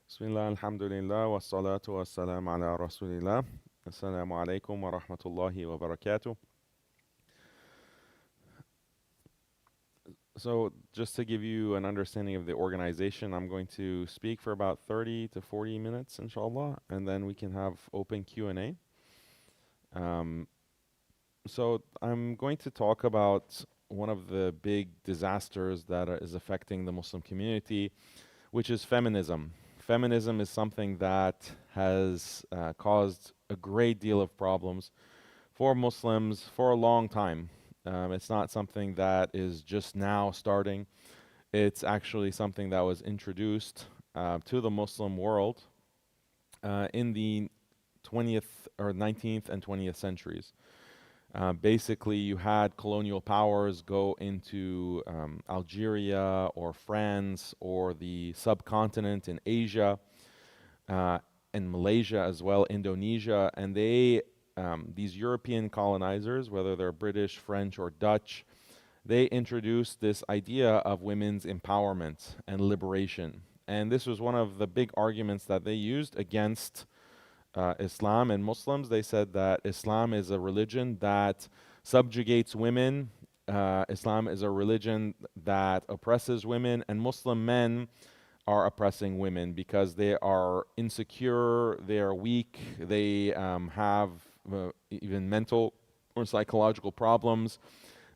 Bismillah, alhamdulillah, wa salatu wa salam ala rasulillah. Assalamu alaikum wa rahmatullahi wa barakatuh. So, just to give you an understanding of the organization, I'm going to speak for about 30 to 40 minutes, inshallah, and then we can have open Q&A. Um, so, I'm going to talk about one of the big disasters that is affecting the Muslim community, which is feminism. Feminism is something that has caused a great deal of problems for Muslims for a long time. It's not something that is just now starting. It's actually something that was introduced to the Muslim world in the 20th or 19th and 20th centuries. Basically, you had colonial powers go into Algeria or France or the subcontinent in Asia and Malaysia as well, Indonesia, and these European colonizers, whether they're British, French, or Dutch, they introduced this idea of women's empowerment and liberation. And this was one of the big arguments that they used against Islam and Muslims. They said that Islam is a religion that subjugates women. Islam is a religion that oppresses women, and Muslim men are oppressing women because they are insecure, they are weak, they have even mental or psychological problems.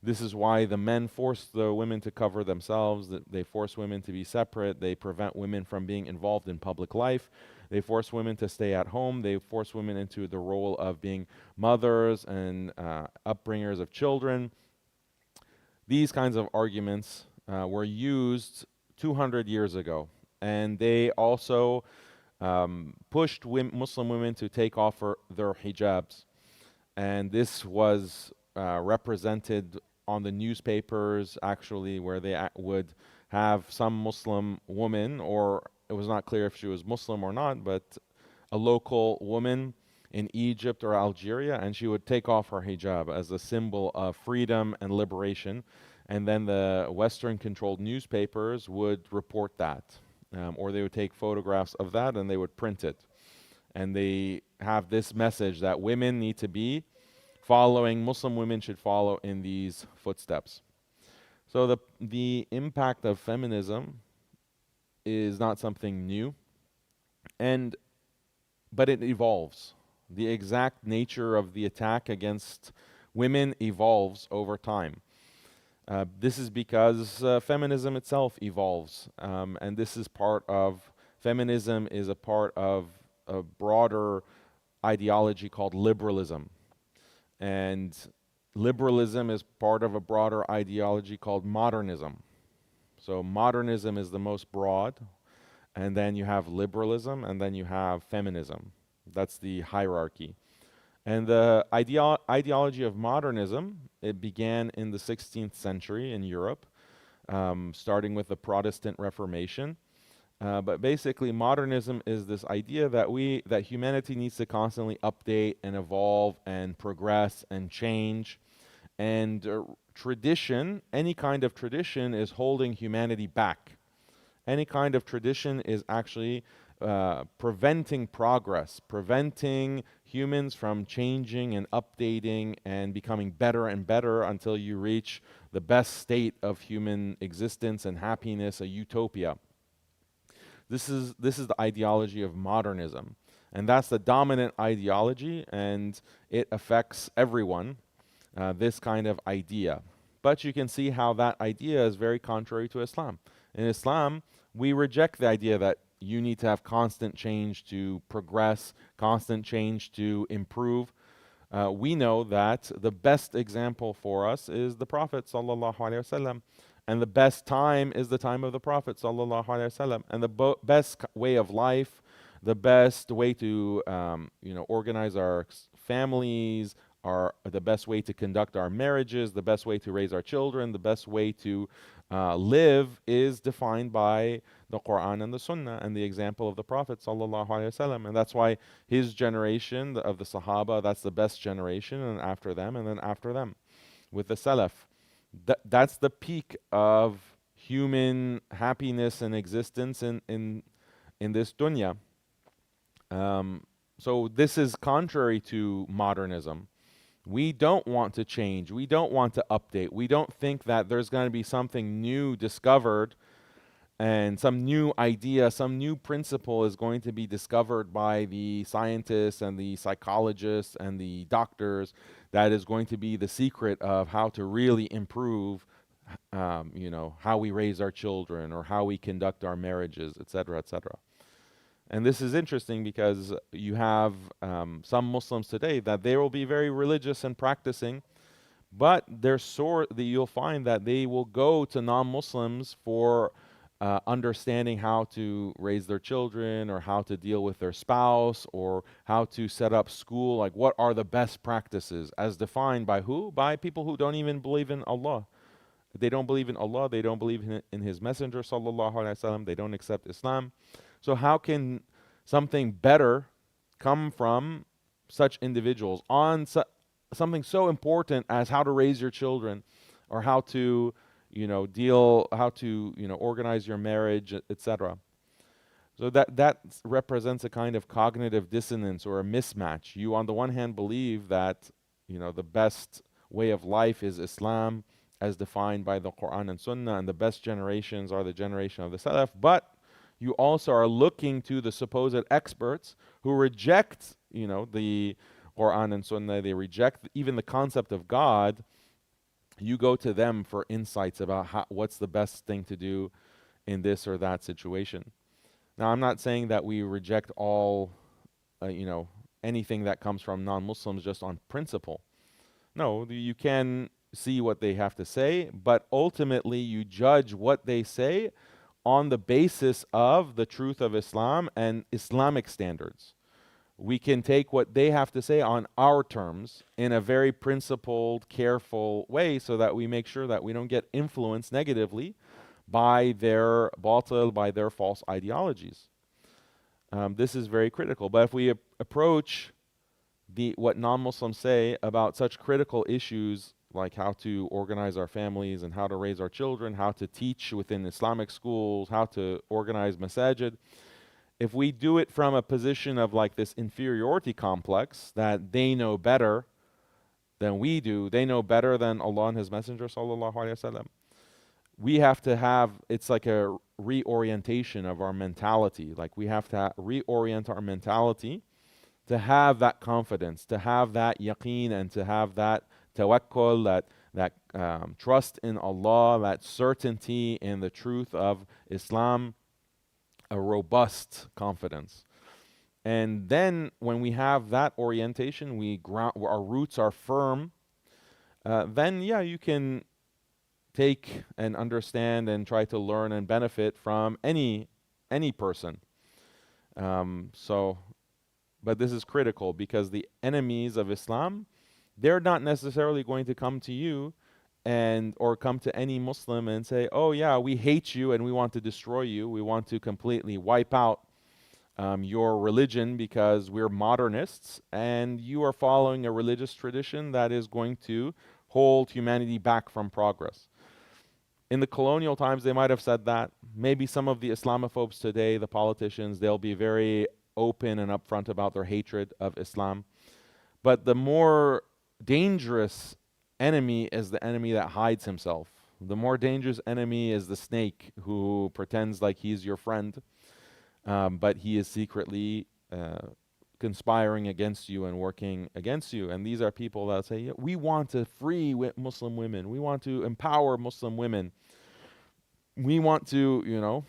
This is why the men force the women to cover themselves. They force women to be separate. They prevent women from being involved in public life. They force women to stay at home. They force women into the role of being mothers and upbringers of children. These kinds of arguments were used 200 years ago. And they also pushed Muslim women to take off their hijabs. And this was represented on the newspapers, actually, where they would have some Muslim woman, or it was not clear if she was Muslim or not, but a local woman in Egypt or Algeria, and she would take off her hijab as a symbol of freedom and liberation. And then the Western controlled newspapers would report that. Or they would take photographs of that and they would print it. And they have this message that women need to be following, Muslim women should follow in these footsteps. So the impact of feminism is not something new, but it evolves. The exact nature of the attack against women evolves over time. This is because feminism itself evolves, and this is feminism is a part of a broader ideology called liberalism. And liberalism is part of a broader ideology called modernism. So modernism is the most broad, and then you have liberalism, and then you have feminism. That's the hierarchy. And the ideology of modernism, it began in the 16th century in Europe, starting with the Protestant Reformation. But basically, modernism is this idea that humanity needs to constantly update and evolve and progress and change. And tradition, any kind of tradition, is holding humanity back. Any kind of tradition is actually preventing progress, preventing humans from changing and updating and becoming better and better until you reach the best state of human existence and happiness, a utopia. This is the ideology of modernism, and that's the dominant ideology, and it affects everyone, this kind of idea. But you can see how that idea is very contrary to Islam. In Islam, we reject the idea that you need to have constant change to progress, constant change to improve. We know that the best example for us is the Prophet sallallahu alaihi wasallam, and the best time is the time of the Prophet sallallahu alaihi wasallam, and the best way of life, the best way to organize our families, the best way to conduct our marriages, the best way to raise our children, the best way to live is defined by the Quran and the Sunnah and the example of the Prophet sallallahu alaihi wasallam. And that's why his generation of the Sahaba, that's the best generation, and after them, and then after them, with the Salaf. That's the peak of human happiness and existence in in this dunya. So this is contrary to modernism. We don't want to change. We don't want to update. We don't think that there's going to be something new discovered and some new idea, some new principle is going to be discovered by the scientists and the psychologists and the doctors that is going to be the secret of how to really improve, how we raise our children or how we conduct our marriages, etc., etc. And this is interesting because you have some Muslims today that they will be very religious and practicing, but you'll find that they will go to non-Muslims for understanding how to raise their children or how to deal with their spouse or how to set up school. Like, what are the best practices as defined by who? By people who don't even believe in Allah. They don't believe in Allah. They don't believe in His Messenger, sallallahu alaihi wasallam. They don't accept Islam. So how can something better come from such individuals on something so important as how to raise your children or how to organize your marriage, etc. So that represents a kind of cognitive dissonance or a mismatch. You on the one hand believe that the best way of life is Islam as defined by the Quran and Sunnah, and the best generations are the generation of the Salaf, but you also are looking to the supposed experts who reject the Quran and Sunnah. They reject even the concept of God. You go to them for insights about what's the best thing to do in this or that situation. Now, I'm not saying that we reject all, anything that comes from non-Muslims just on principle. No, you can see what they have to say, but ultimately you judge what they say on the basis of the truth of Islam and Islamic standards. We can take what they have to say on our terms in a very principled, careful way so that we make sure that we don't get influenced negatively by their batil, by their false ideologies. This is very critical. But if we approach what non-Muslims say about such critical issues like how to organize our families and how to raise our children, how to teach within Islamic schools, how to organize masajid, if we do it from a position of like this inferiority complex that they know better than we do, they know better than Allah and His Messenger, sallallahu alaihi wasallam, we have to have, it's like a reorientation of our mentality. Like, we have to reorient our mentality to have that confidence, to have that yaqeen, and to have that tawakkul, that trust in Allah, that certainty in the truth of Islam, a robust confidence. And then when we have that orientation, our roots are firm, then you can take and understand and try to learn and benefit from any person. But this is critical because the enemies of Islam, they're not necessarily going to come to you or come to any Muslim and say, oh yeah, we hate you and we want to destroy you. We want to completely wipe out your religion because we're modernists and you are following a religious tradition that is going to hold humanity back from progress. In the colonial times, they might have said that. Maybe some of the Islamophobes today, the politicians, they'll be very open and upfront about their hatred of Islam. But the more dangerous enemy is the enemy that hides himself. The more dangerous enemy is the snake who pretends like he's your friend, but he is secretly conspiring against you and working against you. And these are people that say, yeah, we want to free Muslim women. We want to empower Muslim women. We want to,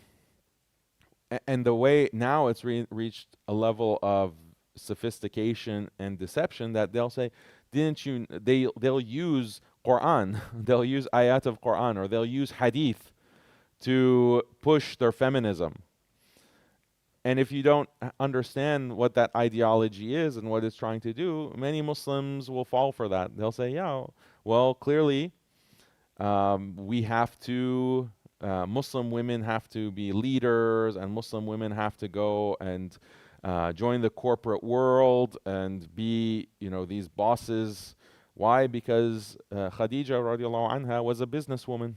and the way now it's reached a level of sophistication and deception that they'll say, they'll use Quran, they'll use ayat of Quran, or they'll use hadith to push their feminism. And if you don't understand what that ideology is and what it's trying to do, many Muslims will fall for that. They'll say, yeah, well, clearly we have to, Muslim women have to be leaders, and Muslim women have to go and join the corporate world and be, these bosses. Why? Because Khadija radiallahu anha was a businesswoman.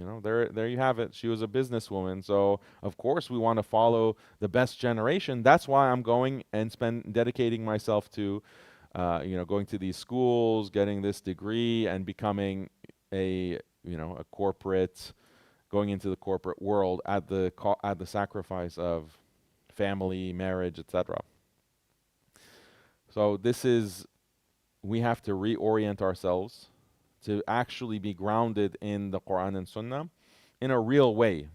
You know, there you have it. She was a businesswoman, so of course we want to follow the best generation. That's why I'm going and dedicating myself to, going to these schools, getting this degree, and becoming a corporate, going into the corporate world at the sacrifice of family, marriage, etc. So we have to reorient ourselves to actually be grounded in the Quran and Sunnah in a real way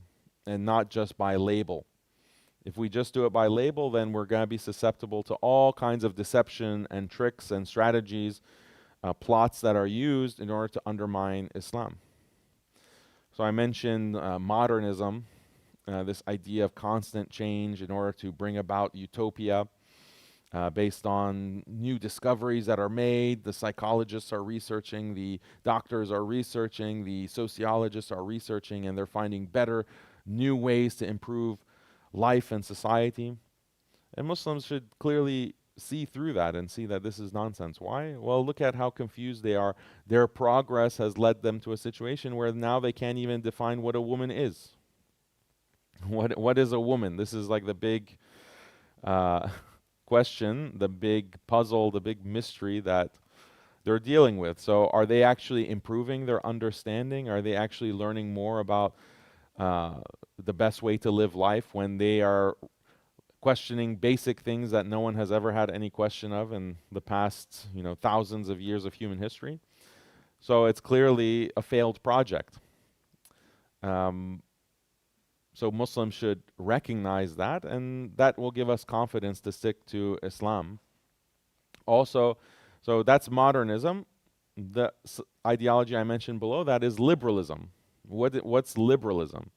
and not just by label. If we just do it by label, then we're going to be susceptible to all kinds of deception and tricks and strategies, plots that are used in order to undermine Islam. So I mentioned modernism, this idea of constant change in order to bring about utopia. Based on new discoveries that are made. The psychologists are researching, the doctors are researching, the sociologists are researching, and they're finding better new ways to improve life and society. And Muslims should clearly see through that and see that this is nonsense. Why? Well, look at how confused they are. Their progress has led them to a situation where now they can't even define what a woman is. What is a woman? This is like the big question, the big puzzle, the big mystery that they're dealing with. So are they actually improving their understanding? Are they actually learning more about the best way to live life when they are questioning basic things that no one has ever had any question of in the past, thousands of years of human history? So it's clearly a failed project. So Muslims should recognize that, and that will give us confidence to stick to Islam. Also, so that's modernism. The ideology I mentioned below that is liberalism. What's liberalism?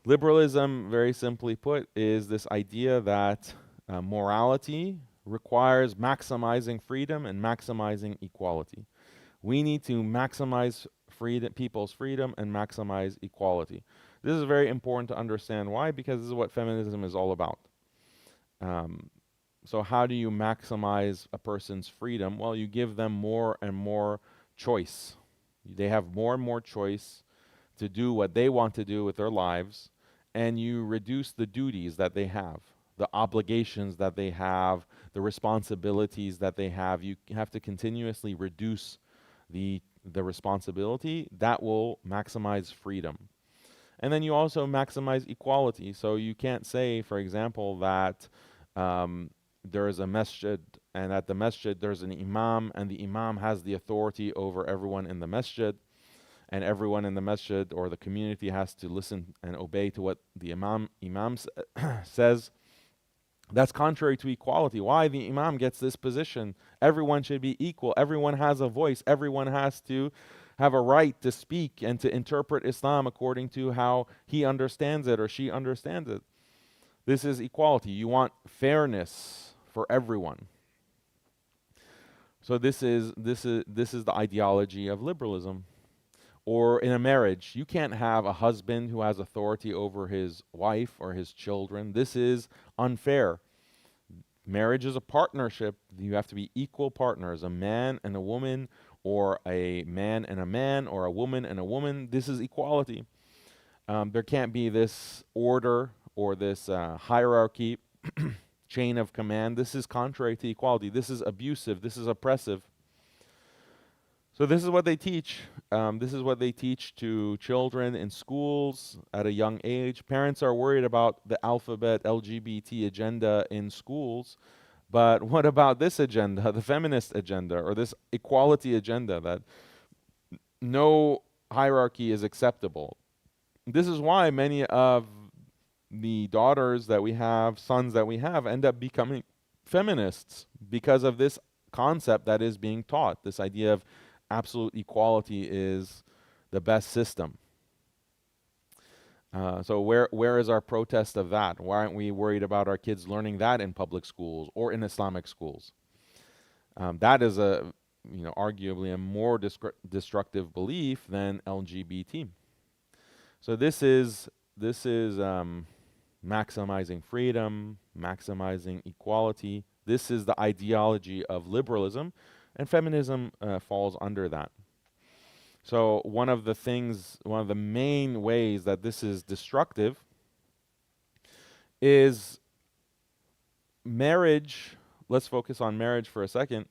Liberalism, very simply put, is this idea that morality requires maximizing freedom and maximizing equality. We need to maximize people's freedom and maximize equality. This is very important to understand. Why? Because this is what feminism is all about. So how do you maximize a person's freedom? Well, you give them more and more choice. They have more and more choice to do what they want to do with their lives, and you reduce the duties that they have, the obligations that they have, the responsibilities that they have. You have to continuously reduce the responsibility. That will maximize freedom. And then you also maximize equality. So you can't say, for example, that there is a masjid, and at the masjid there's an imam, and the imam has the authority over everyone in the masjid, and everyone in the masjid or the community has to listen and obey to what the imam says. That's contrary to equality. Why? The imam gets this position. Everyone should be equal. Everyone has a voice. Everyone has to have a right to speak and to interpret Islam according to how he understands it or she understands it. This is equality. You want fairness for everyone. So this is the ideology of liberalism. Or in a marriage, you can't have a husband who has authority over his wife or his children. This is unfair. Marriage is a partnership. You have to be equal partners, a man and a woman, or a man and a man, or a woman and a woman. This is equality. There can't be this order or this hierarchy, chain of command. This is contrary to equality. This is abusive. This is oppressive. So this is what they teach. This is what they teach to children in schools at a young age. Parents are worried about the alphabet LGBT agenda in schools. But what about this agenda, the feminist agenda, or this equality agenda that no hierarchy is acceptable? This is why many of the daughters that we have, sons that we have, end up becoming feminists because of this concept that is being taught, this idea of absolute equality is the best system. So where is our protest of that? Why aren't we worried about our kids learning that in public schools or in Islamic schools? That is arguably a more destructive belief than LGBT. So this is maximizing freedom, maximizing equality. This is the ideology of liberalism, and feminism falls under that. So one of the main ways that this is destructive is marriage. Let's focus on marriage for a second.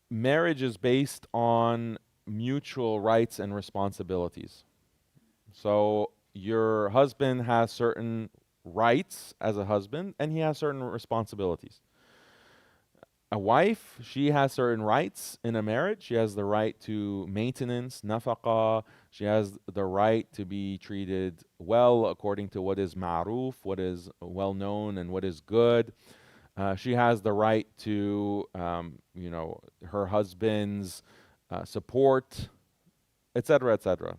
Marriage is based on mutual rights and responsibilities. So your husband has certain rights as a husband, and he has certain responsibilities. A wife, she has certain rights in a marriage. She has the right to maintenance, nafaqah. She has the right to be treated well according to what is ma'ruf, what is well known and what is good. She has the right to, her husband's support, etc., etc.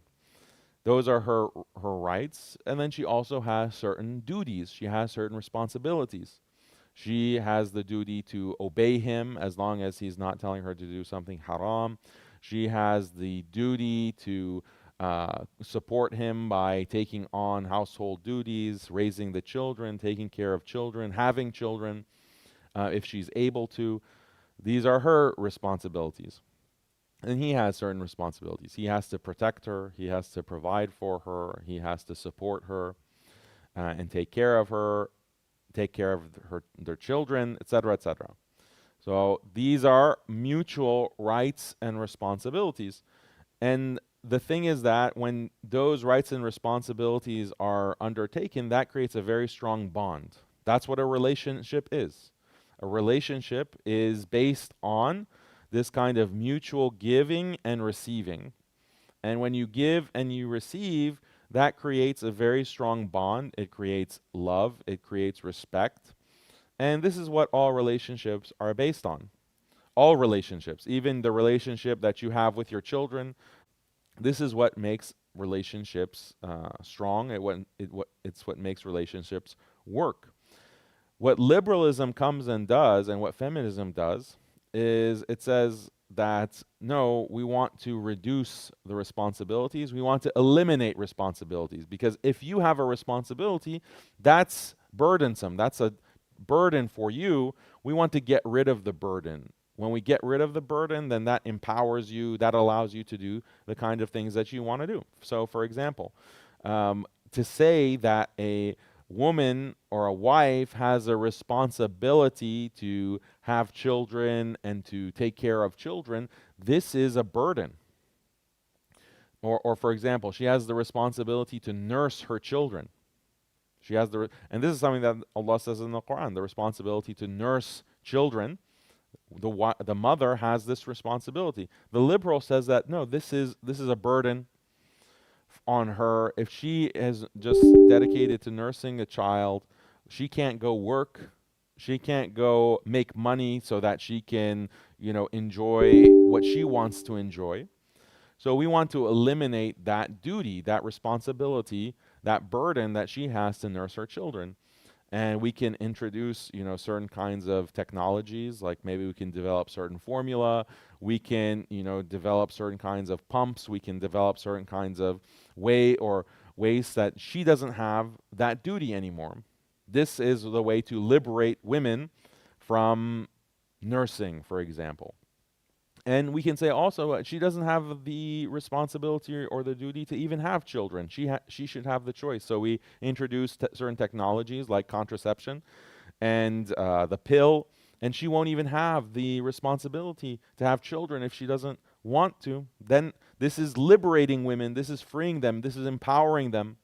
Those are her rights. And then she also has certain duties. She has certain responsibilities. She has the duty to obey him as long as he's not telling her to do something haram. She has the duty to support him by taking on household duties, raising the children, taking care of children, having children, if she's able to. These are her responsibilities. And he has certain responsibilities. He has to protect her. He has to provide for her. He has to support her and take care of her, take care of their children, etc., etc. So these are mutual rights and responsibilities. And the thing is that when those rights and responsibilities are undertaken, that creates a very strong bond. That's what a relationship is. A relationship is based on this kind of mutual giving and receiving. And when you give and you receive, that creates a very strong bond. It creates love. It creates respect. And this is what all relationships are based on. All relationships, even the relationship that you have with your children, this is what makes relationships strong. It's what makes relationships work. What liberalism comes and does, and what feminism does, is it says that no, we want to reduce the responsibilities. We want to eliminate responsibilities, because if you have a responsibility, that's burdensome. That's a burden for you. We want to get rid of the burden. When we get rid of the burden, then that empowers you, that allows you to do the kind of things that you want to do. So for example, to say that a woman or a wife has a responsibility to have children and to take care of children, this is a burden. Or for example, she has the responsibility to nurse her children. She has and this is something that Allah says in the Quran, the responsibility to nurse children. The mother has this responsibility. The liberal says that no, this is a burden on her. If she is just dedicated to nursing a child, she can't go work. She can't go make money so that she can, enjoy what she wants to enjoy. So we want to eliminate that duty, that responsibility, that burden that she has to nurse her children. And we can introduce, certain kinds of technologies, like maybe we can develop certain formula. We can, develop certain kinds of pumps. We can develop certain kinds of ways that she doesn't have that duty anymore. This is the way to liberate women from nursing, for example. And we can say also she doesn't have the responsibility or the duty to even have children. She should have the choice. So we introduce certain technologies like contraception and the pill, and she won't even have the responsibility to have children if she doesn't want to. Then this is liberating women. This is freeing them. This is empowering them.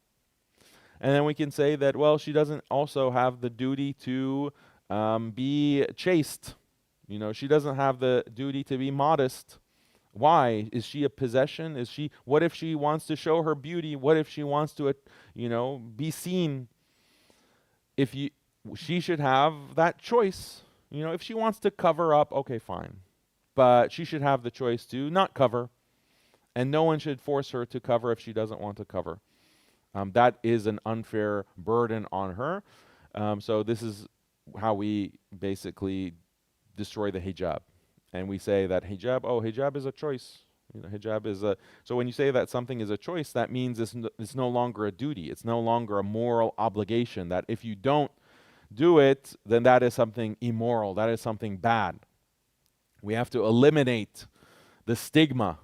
And then we can say that, well, she doesn't also have the duty to be chaste. She doesn't have the duty to be modest. Why? Is she a possession? What if she wants to show her beauty? What if she wants to, be seen? She should have that choice. If she wants to cover up, okay, fine. But she should have the choice to not cover. And no one should force her to cover if she doesn't want to cover. That is an unfair burden on her. So this is how we basically destroy the hijab. And we say that hijab is a choice. Hijab is so when you say that something is a choice, that means it's no longer a duty. It's no longer a moral obligation, that if you don't do it, then that is something immoral. That is something bad. We have to eliminate the stigma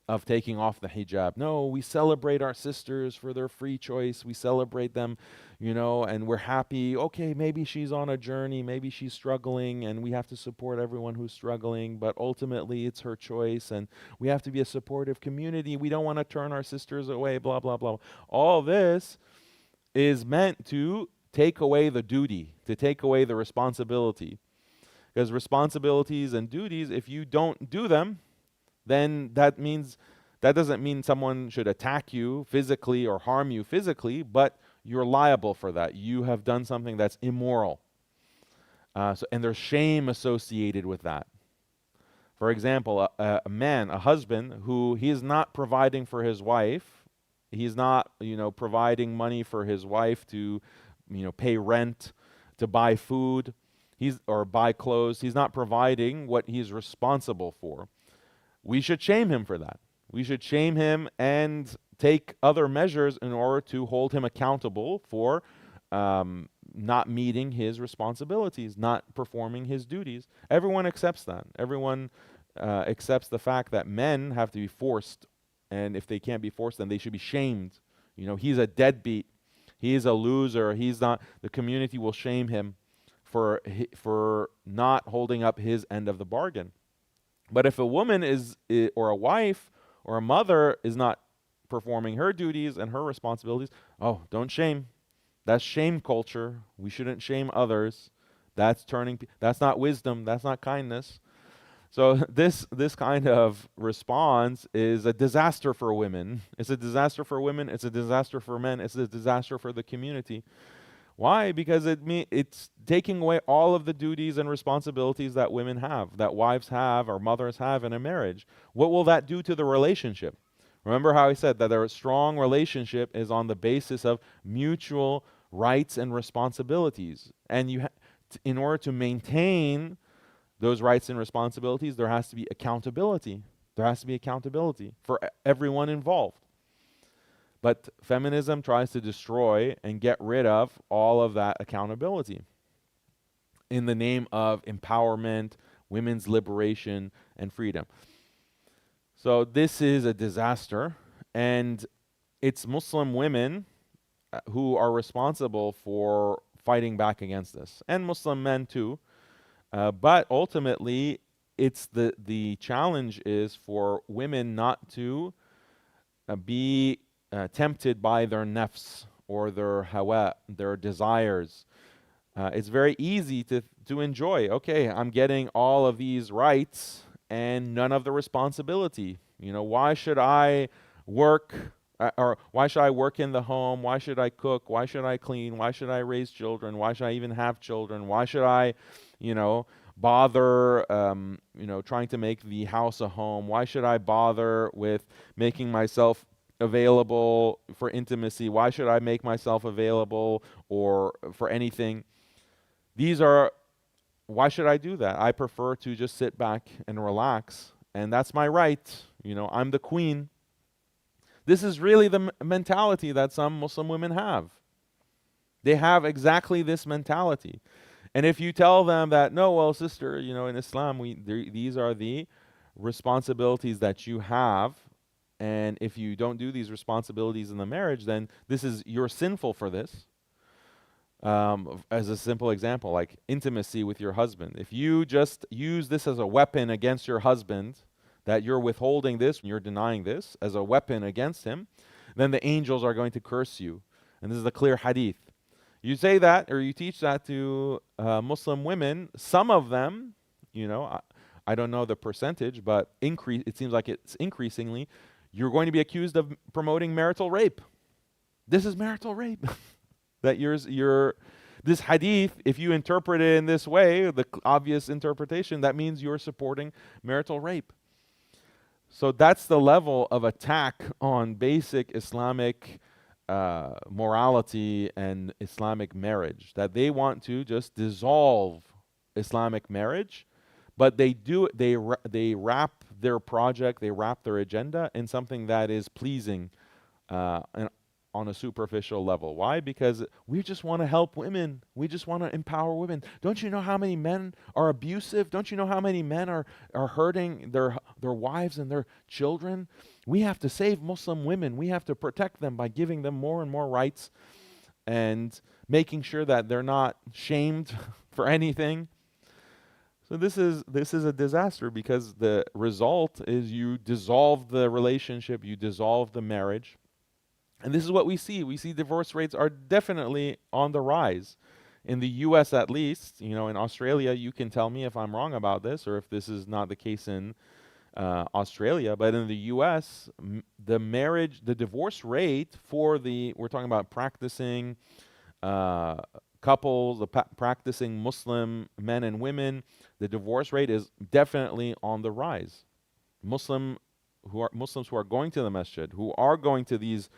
of taking off the hijab. No, we celebrate our sisters for their free choice. We celebrate them, and we're happy. Okay, maybe she's on a journey, maybe she's struggling, and we have to support everyone who's struggling, but ultimately it's her choice, and we have to be a supportive community. We don't want to turn our sisters away, blah, blah, blah. All this is meant to take away the duty, to take away the responsibility. Because responsibilities and duties, if you don't do them, then that doesn't mean someone should attack you physically or harm you physically, but you're liable for that. You have done something that's immoral. And there's shame associated with that. For example, a man, a husband, who he is not providing for his wife, he's not, providing money for his wife to, pay rent, to buy food, or buy clothes. He's not providing what he's responsible for. We should shame him for that. We should shame him and take other measures in order to hold him accountable for not meeting his responsibilities, not performing his duties. Everyone accepts that. Everyone accepts the fact that men have to be forced, and if they can't be forced, then they should be shamed. He's a deadbeat. He's a loser. He's not. The community will shame him for not holding up his end of the bargain. But if a woman or a wife or a mother is not performing her duties and her responsibilities, don't shame. That's shame culture. We shouldn't shame others. That's not wisdom. That's not kindness. So this kind of response is a disaster for women. It's a disaster for women. It's a disaster for men. It's a disaster for the community. Why? Because it's taking away all of the duties and responsibilities that women have, that wives have, or mothers have in a marriage. What will that do to the relationship? Remember how I said that a strong relationship is on the basis of mutual rights and responsibilities. And in order to maintain those rights and responsibilities, there has to be accountability. There has to be accountability for everyone involved. But feminism tries to destroy and get rid of all of that accountability in the name of empowerment, women's liberation, and freedom. So this is a disaster, and it's Muslim women who are responsible for fighting back against this, and Muslim men too. But ultimately, it's the challenge is for women not to be tempted by their nafs or their hawa, their desires. It's very easy to enjoy. Okay, I'm getting all of these rights and none of the responsibility. Why should I work? Or why should I work in the home? Why should I cook? Why should I clean? Why should I raise children? Why should I even have children? Why should I, bother, trying to make the house a home? Why should I bother with making myself available for intimacy? Why should I make myself available or for anything? Why should I do that? I prefer to just sit back and relax, and that's my right. I'm the queen. This is really the mentality that some Muslim women have. They have exactly this mentality. And if you tell them that, no, well, sister, in Islam, these are the responsibilities that you have, and if you don't do these responsibilities in the marriage, then you're sinful for this. As a simple example, like intimacy with your husband. If you just use this as a weapon against your husband, that you're withholding this, you're denying this as a weapon against him, then the angels are going to curse you. And this is a clear hadith. You say that, or you teach that to Muslim women, some of them, I don't know the percentage, but it seems like it's increasingly, you're going to be accused of promoting marital rape. This is marital rape. That this hadith, if you interpret it in this way, the obvious interpretation, that means you're supporting marital rape. So that's the level of attack on basic Islamic morality and Islamic marriage, that they want to just dissolve Islamic marriage, but they wrap their project, they wrap their agenda in something that is pleasing on a superficial level. Why? Because we just want to help women. We just want to empower women. Don't you know how many men are abusive? Don't you know how many men are hurting their wives and their children? We have to save Muslim women. We have to protect them by giving them more and more rights and making sure that they're not shamed for anything. So this is a disaster, because the result is you dissolve the relationship, you dissolve the marriage. And this is what we see. We see divorce rates are definitely on the rise. In the US at least, in Australia, you can tell me if I'm wrong about this or if this is not the case in Australia, but in the US, the divorce rate we're talking about practicing uh, couples, practicing Muslim men and women, the divorce rate is definitely on the rise. Muslims who are going to the masjid, who are going to these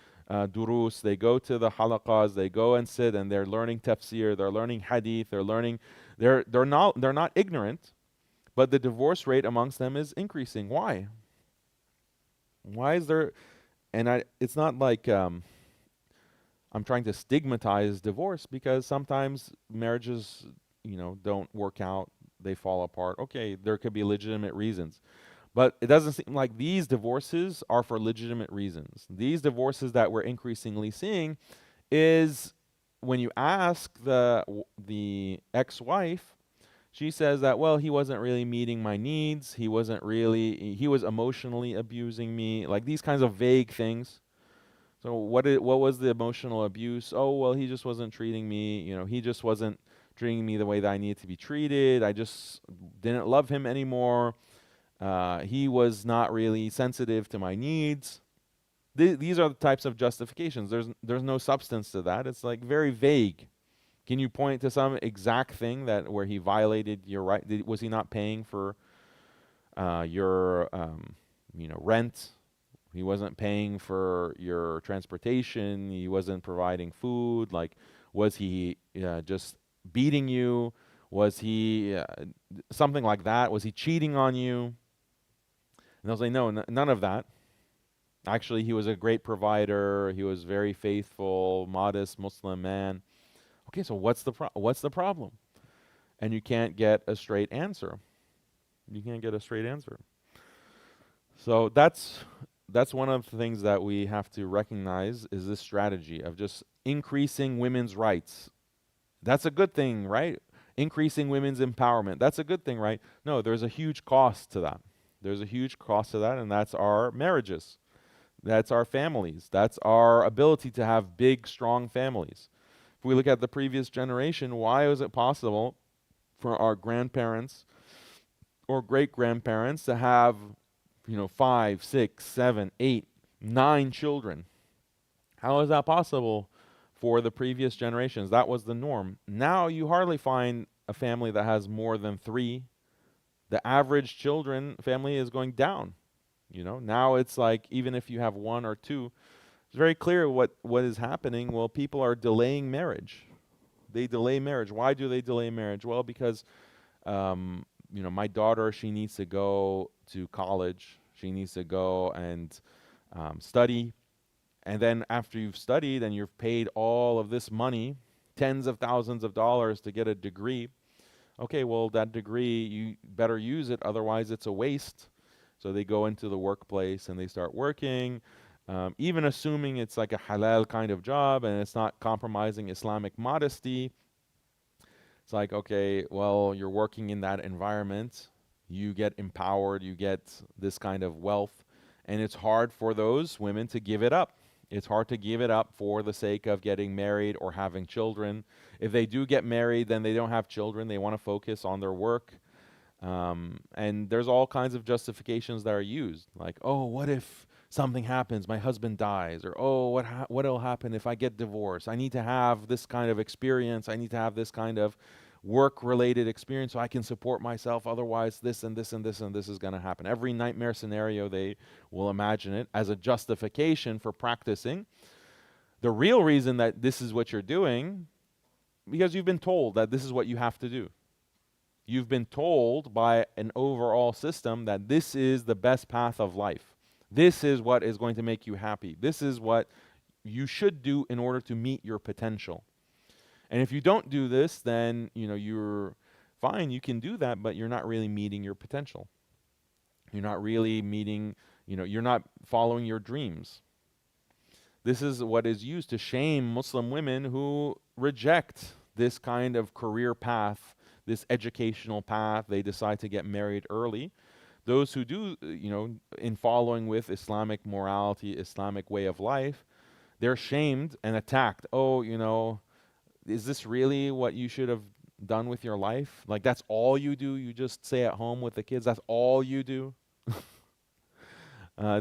durus, they go to the halaqas, they go and sit and they're learning tafsir, they're learning hadith, they're not ignorant, but the divorce rate amongst them is increasing. Why? Why is there? And it's not like I'm trying to stigmatize divorce, because sometimes marriages, don't work out, they fall apart. Okay, there could be legitimate reasons. But it doesn't seem like these divorces are for legitimate reasons. These divorces that we're increasingly seeing is when you ask the ex-wife, she says that, well, he wasn't really meeting my needs. He was emotionally abusing me, like these kinds of vague things. So what was the emotional abuse? Oh, well, he just wasn't treating me, he just wasn't treating me the way that I needed to be treated. I just didn't love him anymore. He was not really sensitive to my needs. These are the types of justifications. There's no substance to that. It's like very vague. Can you point to some exact thing where he violated your right? Was he not paying for your rent? He wasn't paying for your transportation. He wasn't providing food. Like, was he just beating you? Was he something like that? Was he cheating on you? And they'll say, no, none of that. Actually, he was a great provider. He was very faithful, modest Muslim man. Okay, so what's the problem? And you can't get a straight answer. You can't get a straight answer. So that's one of the things that we have to recognize, is this strategy of just increasing women's rights. That's a good thing, right? Increasing women's empowerment. That's a good thing, right? No, there's a huge cost to that. There's a huge cost to that, and that's our marriages. That's our families. That's our ability to have big, strong families. If we look at the previous generation, why was it possible for our grandparents or great-grandparents to have 5, 6, 7, 8, 9 children? How is that possible for the previous generations? That was the norm. Now you hardly find a family that has more than 3. The average family is going down. Now it's like, even if you have 1 or 2, it's very clear what is happening. Well, people are delaying marriage. They delay marriage. Why do they delay marriage? Well, because my daughter, she needs to go to college. She needs to go and study. And then after you've studied and you've paid all of this money, tens of thousands of dollars to get a degree, okay, well, that degree, you better use it, otherwise it's a waste. So they go into the workplace and they start working, even assuming it's like a halal kind of job and it's not compromising Islamic modesty. It's like, okay, well, you're working in that environment, you get empowered, you get this kind of wealth, and it's hard for those women to give it up. It's hard to give it up for the sake of getting married or having children. If they do get married, then they don't have children. They want to focus on their work. And there's all kinds of justifications that are used. Like, oh, what if something happens, my husband dies? Or, oh, what'll happen if I get divorced? I need to have this kind of experience. I need to have this kind of work-related experience so I can support myself. Otherwise, this and this and this and this is going to happen. Every nightmare scenario, they will imagine it as a justification for practicing. The real reason that this is what you're doing, because you've been told that this is what you have to do. You've been told by an overall system that this is the best path of life. This is what is going to make you happy. This is what you should do in order to meet your potential. And if you don't do this, then you're fine, you can do that, but you're not really meeting your potential. You're not really meeting, you're not following your dreams. This is what is used to shame Muslim women who reject this kind of career path, this educational path. They decide to get married early. Those who do, in following with Islamic morality, Islamic way of life, they're shamed and attacked. Oh, is this really what you should have done with your life? Like, that's all you do? You just stay at home with the kids? That's all you do?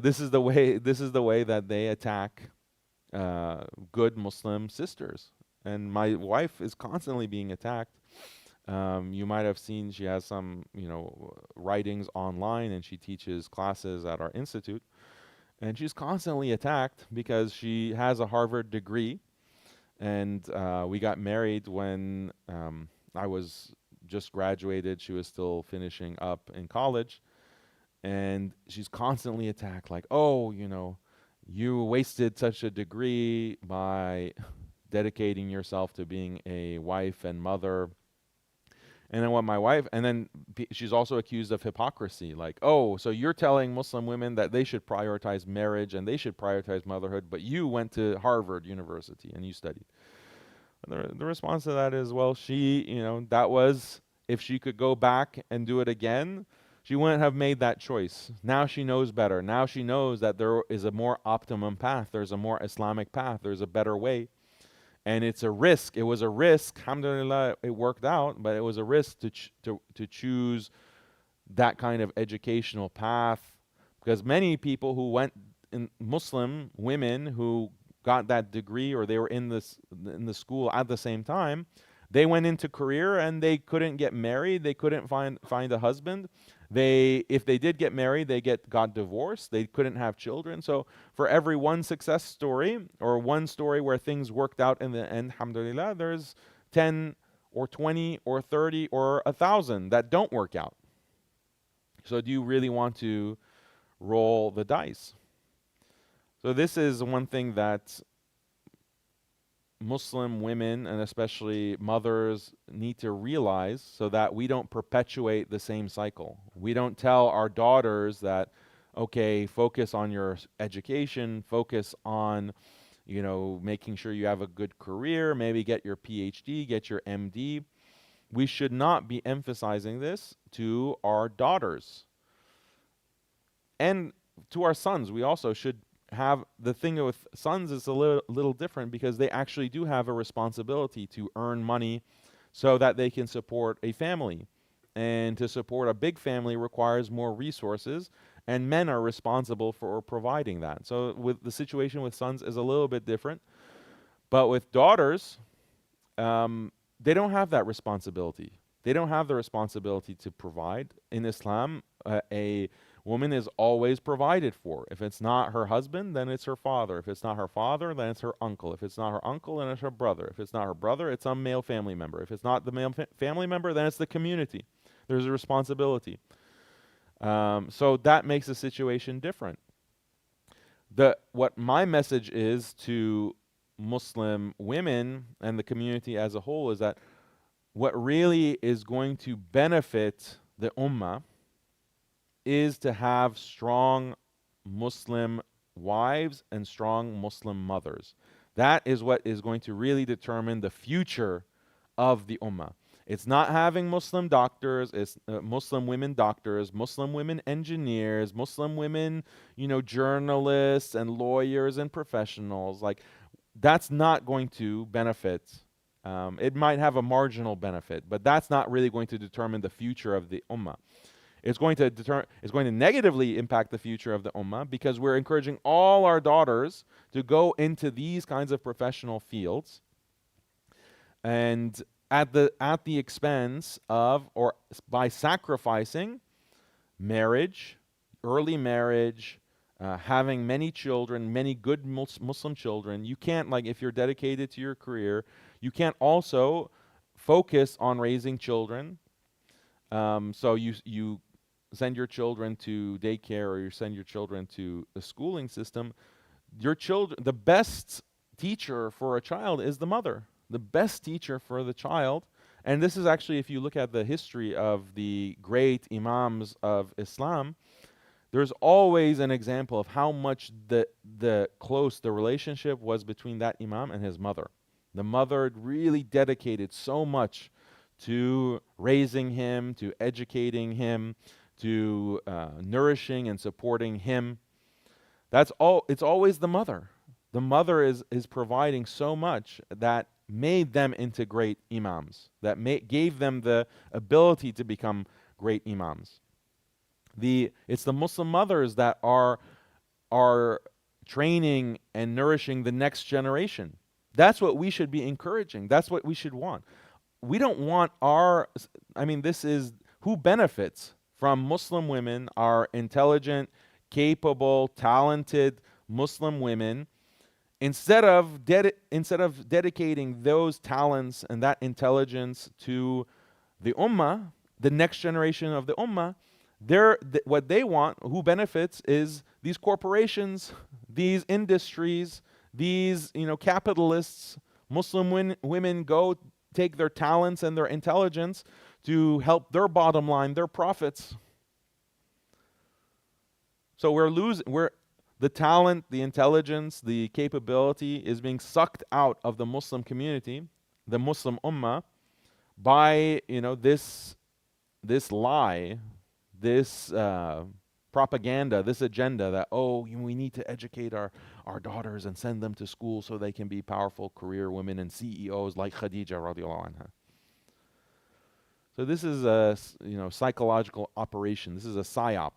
This is the way. This is the way that they attack good Muslim sisters. And my wife is constantly being attacked. You might have seen she has some, writings online, and she teaches classes at our institute. And she's constantly attacked because she has a Harvard degree. And we got married when I was just graduated. She was still finishing up in college. And she's constantly attacked, like, oh, you wasted such a degree by dedicating yourself to being a wife and mother. And then she's also accused of hypocrisy. Like, oh, so you're telling Muslim women that they should prioritize marriage and they should prioritize motherhood, but you went to Harvard University and you studied. And the response to that is, well, that was, if she could go back and do it again, she wouldn't have made that choice. Now she knows better. Now she knows that there is a more optimum path. There's a more Islamic path. There's a better way. And it's a risk. It was a risk. Alhamdulillah, it worked out, but it was a risk to choose that kind of educational path, because many people who went, in Muslim women who got that degree, or they were in the school at the same time, they went into career and they couldn't get married. They couldn't find a husband. If they did get married, they got divorced. They couldn't have children. So for every one success story, or one story where things worked out in the end, alhamdulillah, there's 10 or 20 or 30 or 1,000 that don't work out. So do you really want to roll the dice? So this is one thing that Muslim women, and especially mothers, need to realize, so that we don't perpetuate the same cycle. We don't tell our daughters that, okay, focus on your education, focus on, making sure you have a good career, maybe get your PhD, get your MD. We should not be emphasizing this to our daughters. And to our sons, we also should have, the thing with sons is a little different, because they actually do have a responsibility to earn money so that they can support a family. And to support a big family requires more resources, and men are responsible for providing that. So with the situation with sons is a little bit different. But with daughters, they don't have that responsibility. They don't have the responsibility to provide. In Islam, a woman is always provided for. If it's not her husband, then it's her father. If it's not her father, then it's her uncle. If it's not her uncle, then it's her brother. If it's not her brother, it's some male family member. If it's not the male family member, then it's the community. There's a responsibility. So that makes the situation different. What my message is to Muslim women and the community as a whole is that what really is going to benefit the ummah is to have strong Muslim wives and strong Muslim mothers. That is what is going to really determine the future of the ummah. It's not having Muslim doctors, it's Muslim women doctors, Muslim women engineers, Muslim women, journalists and lawyers and professionals. Like, that's not going to benefit. It might have a marginal benefit, but that's not really going to determine the future of the ummah. It's going to negatively impact the future of the ummah, because we're encouraging all our daughters to go into these kinds of professional fields, and at the expense of, or by sacrificing marriage, early marriage, having many children, many good Muslim children. You can't, like, if you're dedicated to your career, you can't also focus on raising children. So you send your children to daycare, or you send your children to the schooling system. Your children, the best teacher for a child is the mother. The best teacher for the child. And this is actually, if you look at the history of the great imams of Islam, there's always an example of how much the close the relationship was between that imam and his mother. The mother really dedicated so much to raising him, to educating him, to nourishing and supporting him. That's all. It's always the mother. The mother is providing so much that made them into great imams, that gave them the ability to become great imams. It's the Muslim mothers that are training and nourishing the next generation. That's what we should be encouraging. That's what we should want. We don't want this is who benefits from Muslim women are intelligent, capable, talented Muslim women. Instead of dedicating those talents and that intelligence to the ummah, the next generation of the ummah, what they want, who benefits, is these corporations, these industries, these capitalists. Muslim women go take their talents and their intelligence to help their bottom line, their profits. So the talent, the intelligence, the capability is being sucked out of the Muslim community, the Muslim ummah, by this lie, this propaganda, this agenda that we need to educate our daughters and send them to school so they can be powerful career women and CEOs like Khadija radiallahu anha. So this is a psychological operation. This is a psyop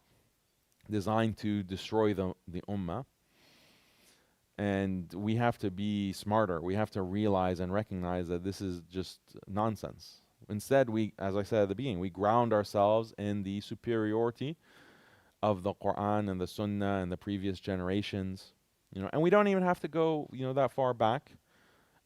designed to destroy the ummah. And we have to be smarter. We have to realize and recognize that this is just nonsense. Instead, as I said at the beginning, we ground ourselves in the superiority of the Quran and the Sunnah and the previous generations. And we don't even have to go that far back.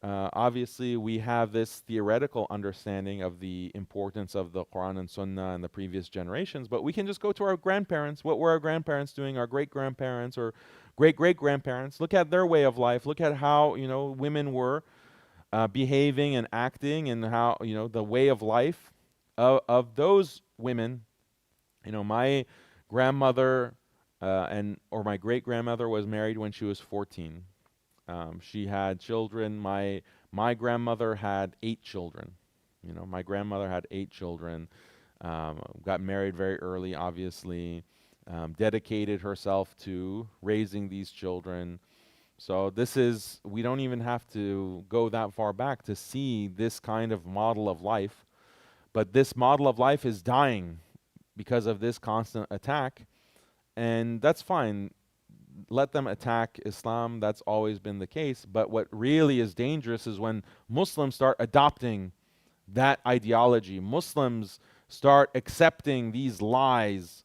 Obviously, we have this theoretical understanding of the importance of the Quran and Sunnah and the previous generations, but we can just go to our grandparents. What were our grandparents doing? Our great-grandparents or great-great-grandparents. Look at their way of life. Look at how women were behaving and acting, and how the way of life of those women. My grandmother or my great-grandmother was married when she was 14. She had children. My grandmother had 8 children. My grandmother had 8 children. Got married very early, obviously. Dedicated herself to raising these children. So we don't even have to go that far back to see this kind of model of life. But this model of life is dying because of this constant attack. And that's fine. Let them attack Islam. That's always been the case. But what really is dangerous is when Muslims start adopting that ideology. Muslims start accepting these lies.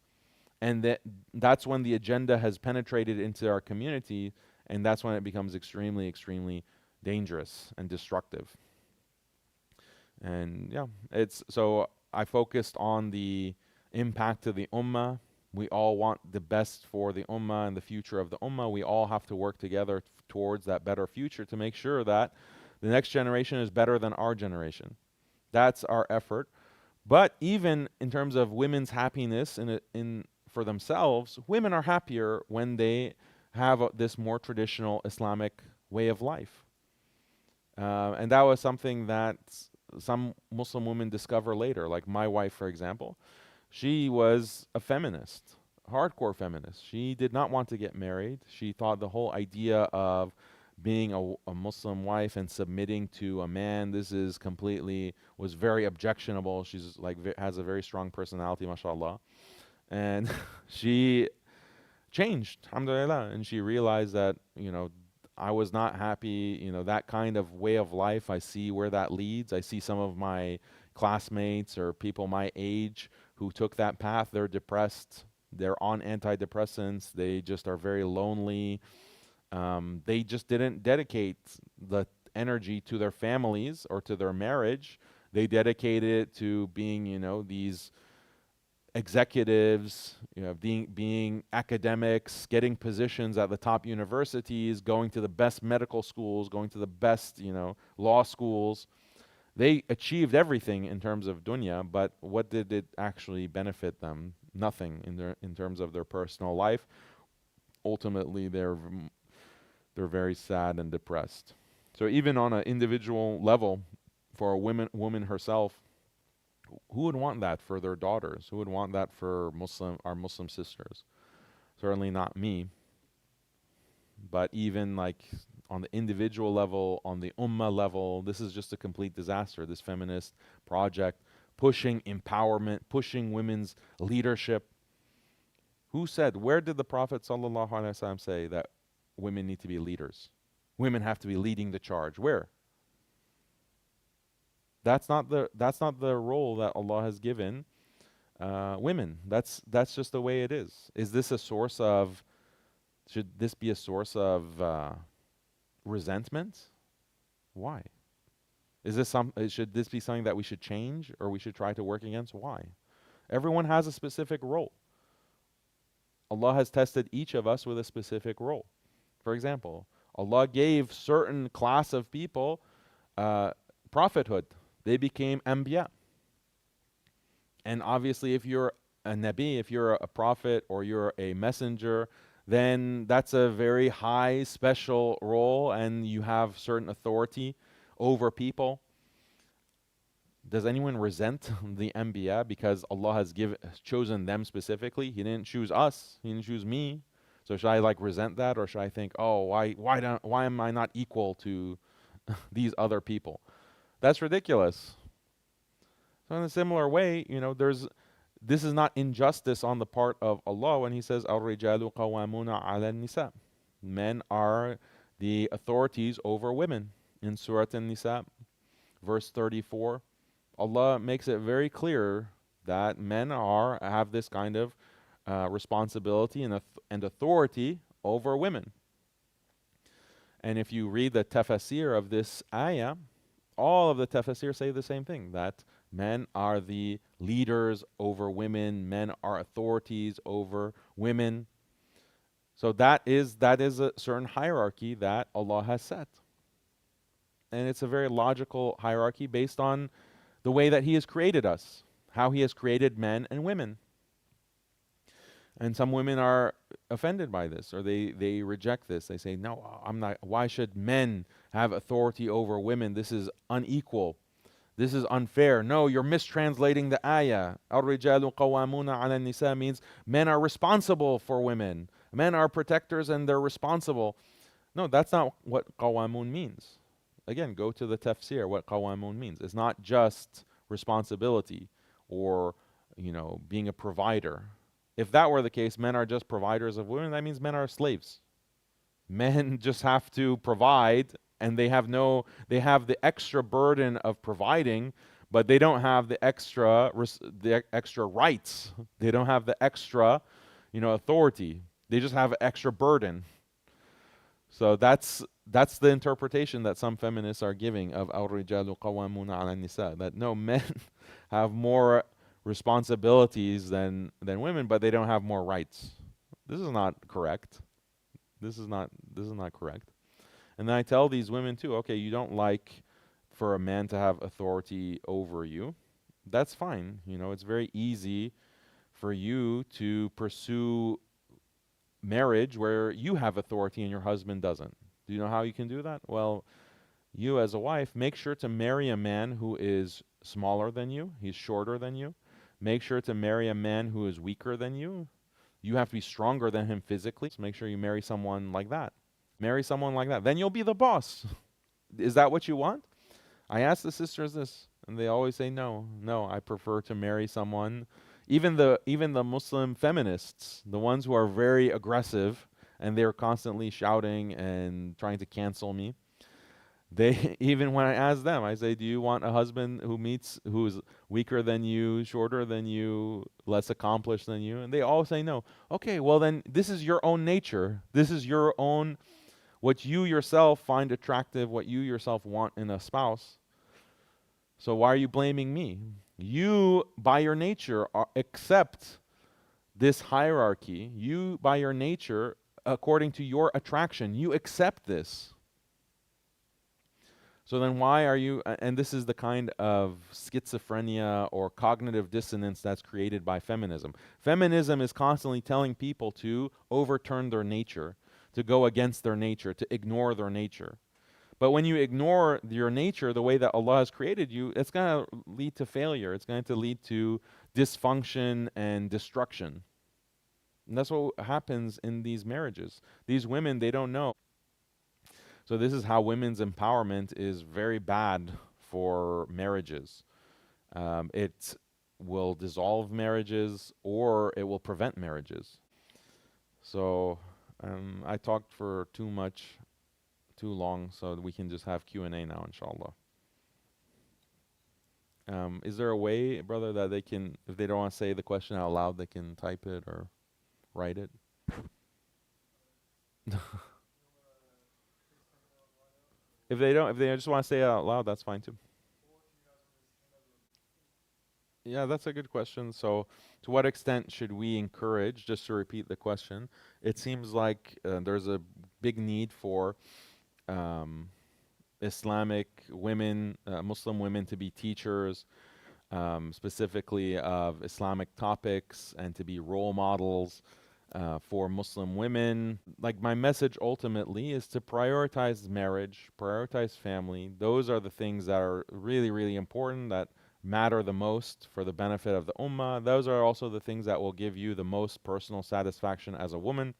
And that's when the agenda has penetrated into our community. And that's when it becomes extremely, extremely dangerous and destructive. And so I focused on the impact of the ummah. We all want the best for the ummah and the future of the ummah. We all have to work together towards that better future to make sure that the next generation is better than our generation. That's our effort. But even in terms of women's happiness for themselves, women are happier when they have this more traditional Islamic way of life. And that was something that some Muslim women discover later, like my wife, for example. She was a feminist, hardcore feminist. She did not want to get married. She thought the whole idea of being a Muslim wife and submitting to a man, was very objectionable. She's has a very strong personality, mashallah. And she changed, alhamdulillah, and she realized that, I was not happy, that kind of way of life. I see where that leads. I see some of my classmates or people my age who took that path. They're depressed. They're on antidepressants. They just are very lonely. They just didn't dedicate the energy to their families or to their marriage. They dedicated it to being, these executives, being academics, getting positions at the top universities, going to the best medical schools, going to the best, law schools. They achieved everything in terms of dunya, but what did it actually benefit them? Nothing in terms of their personal life. Ultimately, they're very sad and depressed. So even on an individual level, for a woman herself, who would want that for their daughters? Who would want that for our Muslim sisters? Certainly not me. But even like on the individual level, on the ummah level, this is just a complete disaster. This feminist project pushing empowerment, pushing women's leadership. Who said, where did the Prophet ﷺ say that women need to be leaders? Women have to be leading the charge. Where? That's not the role that Allah has given women. That's just the way it is. Is this a source of? Should this be a source of resentment? Why? Should this be something that we should change or we should try to work against? Why? Everyone has a specific role. Allah has tested each of us with a specific role. For example, Allah gave certain class of people prophethood. They became anbiya. And obviously if you're a nabi, if you're a prophet or you're a messenger, then that's a very high special role and you have certain authority over people. Does anyone resent the anbiya because Allah has chosen them specifically? He didn't choose us. He didn't choose me. So should I resent that, or should I think, oh, why am I not equal to these other people? That's ridiculous. So in a similar way, this is not injustice on the part of Allah when He says, "Al-rijalu qawwamuna 'ala an-nisa." Men are the authorities over women. In Surah An-Nisa, verse 34, Allah makes it very clear that men have this kind of responsibility and authority over women. And if you read the tafsir of this ayah, all of the tafsir say the same thing, that men are the leaders over women, men are authorities over women. So that is a certain hierarchy that Allah has set. And it's a very logical hierarchy based on the way that He has created us, how He has created men and women. And some women are offended by this, or they reject this. They say, no, I'm not. Why should men have authority over women? This is unequal. This is unfair. No, you're mistranslating the ayah. Al-rijalu qawwamuna 'ala an-nisa means men are responsible for women. Men are protectors and they're responsible. No, that's not what qawamun means. Again, go to the tafsir, what qawamun means. It's not just responsibility or, being a provider. If that were the case, men are just providers of women, that means men are slaves. Men just have to provide, and they have the extra burden of providing, but they don't have the extra rights. They don't have the extra, authority. They just have extra burden. So that's the interpretation that some feminists are giving of al-rijalu qawwamuna 'ala an-nisa, that no, men have more responsibilities than women, but they don't have more rights. This is not correct. This is not correct. And then I tell these women too, okay, you don't like for a man to have authority over you. That's fine. It's very easy for you to pursue marriage where you have authority and your husband doesn't. Do you know how you can do that? Well, you as a wife, make sure to marry a man who is smaller than you, he's shorter than you. Make sure to marry a man who is weaker than you. You have to be stronger than him physically. So make sure you marry someone like that. Marry someone like that. Then you'll be the boss. Is that what you want? I ask the sisters this, and they always say no. No, I prefer to marry someone. Even the Muslim feminists, the ones who are very aggressive and they're constantly shouting and trying to cancel me, even when I ask them, I say, do you want a husband who's weaker than you, shorter than you, less accomplished than you? And they all say no. Okay, well then this is your own nature. This is your own, what you yourself find attractive, what you yourself want in a spouse. So why are you blaming me? You, by your nature, accept this hierarchy. You, by your nature, according to your attraction, you accept this. So then why are you, and this is the kind of schizophrenia or cognitive dissonance that's created by feminism. Feminism is constantly telling people to overturn their nature, to go against their nature, to ignore their nature. But when you ignore your nature, the way that Allah has created you, it's going to lead to failure. It's going to lead to dysfunction and destruction. And that's what happens in these marriages. These women, they don't know. So this is how women's empowerment is very bad for marriages. It will dissolve marriages or it will prevent marriages. So I talked for too long, so we can just have Q&A now, inshallah. Is there a way, brother, that they can, if they don't want to say the question out loud, they can type it or write it? If they just want to say it out loud, that's fine too. Yeah, that's a good question. So, to what extent should we encourage, just to repeat the question, it seems like there's a big need for um, Islamic women, Muslim women to be teachers, specifically of Islamic topics, and to be role models for Muslim women. Like, my message ultimately is to prioritize marriage, prioritize family. Those are the things that are really, really important, that matter the most for the benefit of the ummah. Those are also the things that will give you the most personal satisfaction as a woman.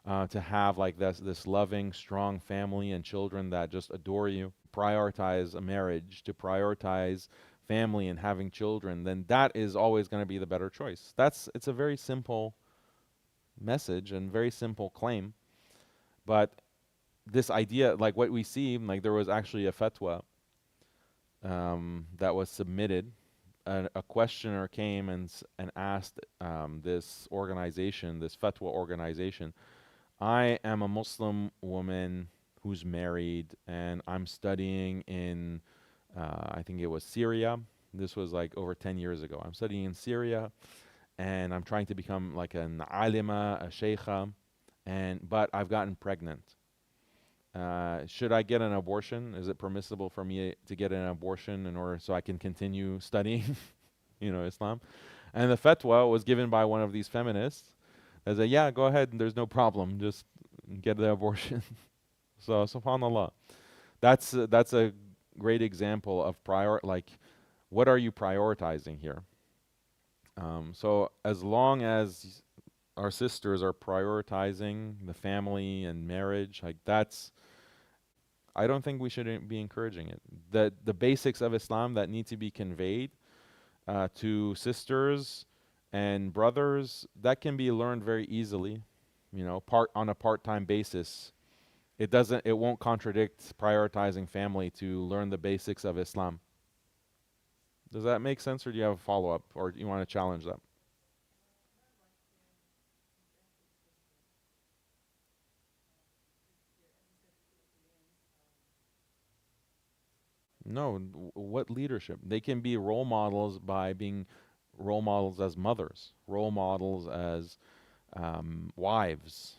To have like this loving, strong family and children that just adore you. Prioritize a marriage, to prioritize family and having children, then that is always going to be the better choice. It's a very simple message and very simple claim. But this idea, like what we see, like there was actually a fatwa that was submitted. A questioner came and asked this organization, this fatwa organization, I am a Muslim woman who's married, and I'm studying in, I think it was Syria. This was like over 10 years ago. I'm studying in Syria, and I'm trying to become like an alima, a sheikha, but I've gotten pregnant. Should I get an abortion? Is it permissible for me to get an abortion in order so I can continue studying, Islam? And the fatwa was given by one of these feminists. They said, yeah, go ahead, and there's no problem. Just get the abortion. So, subhanallah. That's a great example of what are you prioritizing here? So as long as our sisters are prioritizing the family and marriage, I don't think we should be encouraging it. The basics of Islam that need to be conveyed to sisters and brothers, that can be learned very easily, on a part-time basis. It won't contradict prioritizing family to learn the basics of Islam. Does that make sense, or do you have a follow-up, or do you want to challenge that? No, what leadership? They can be role models by being role models as mothers, role models as wives.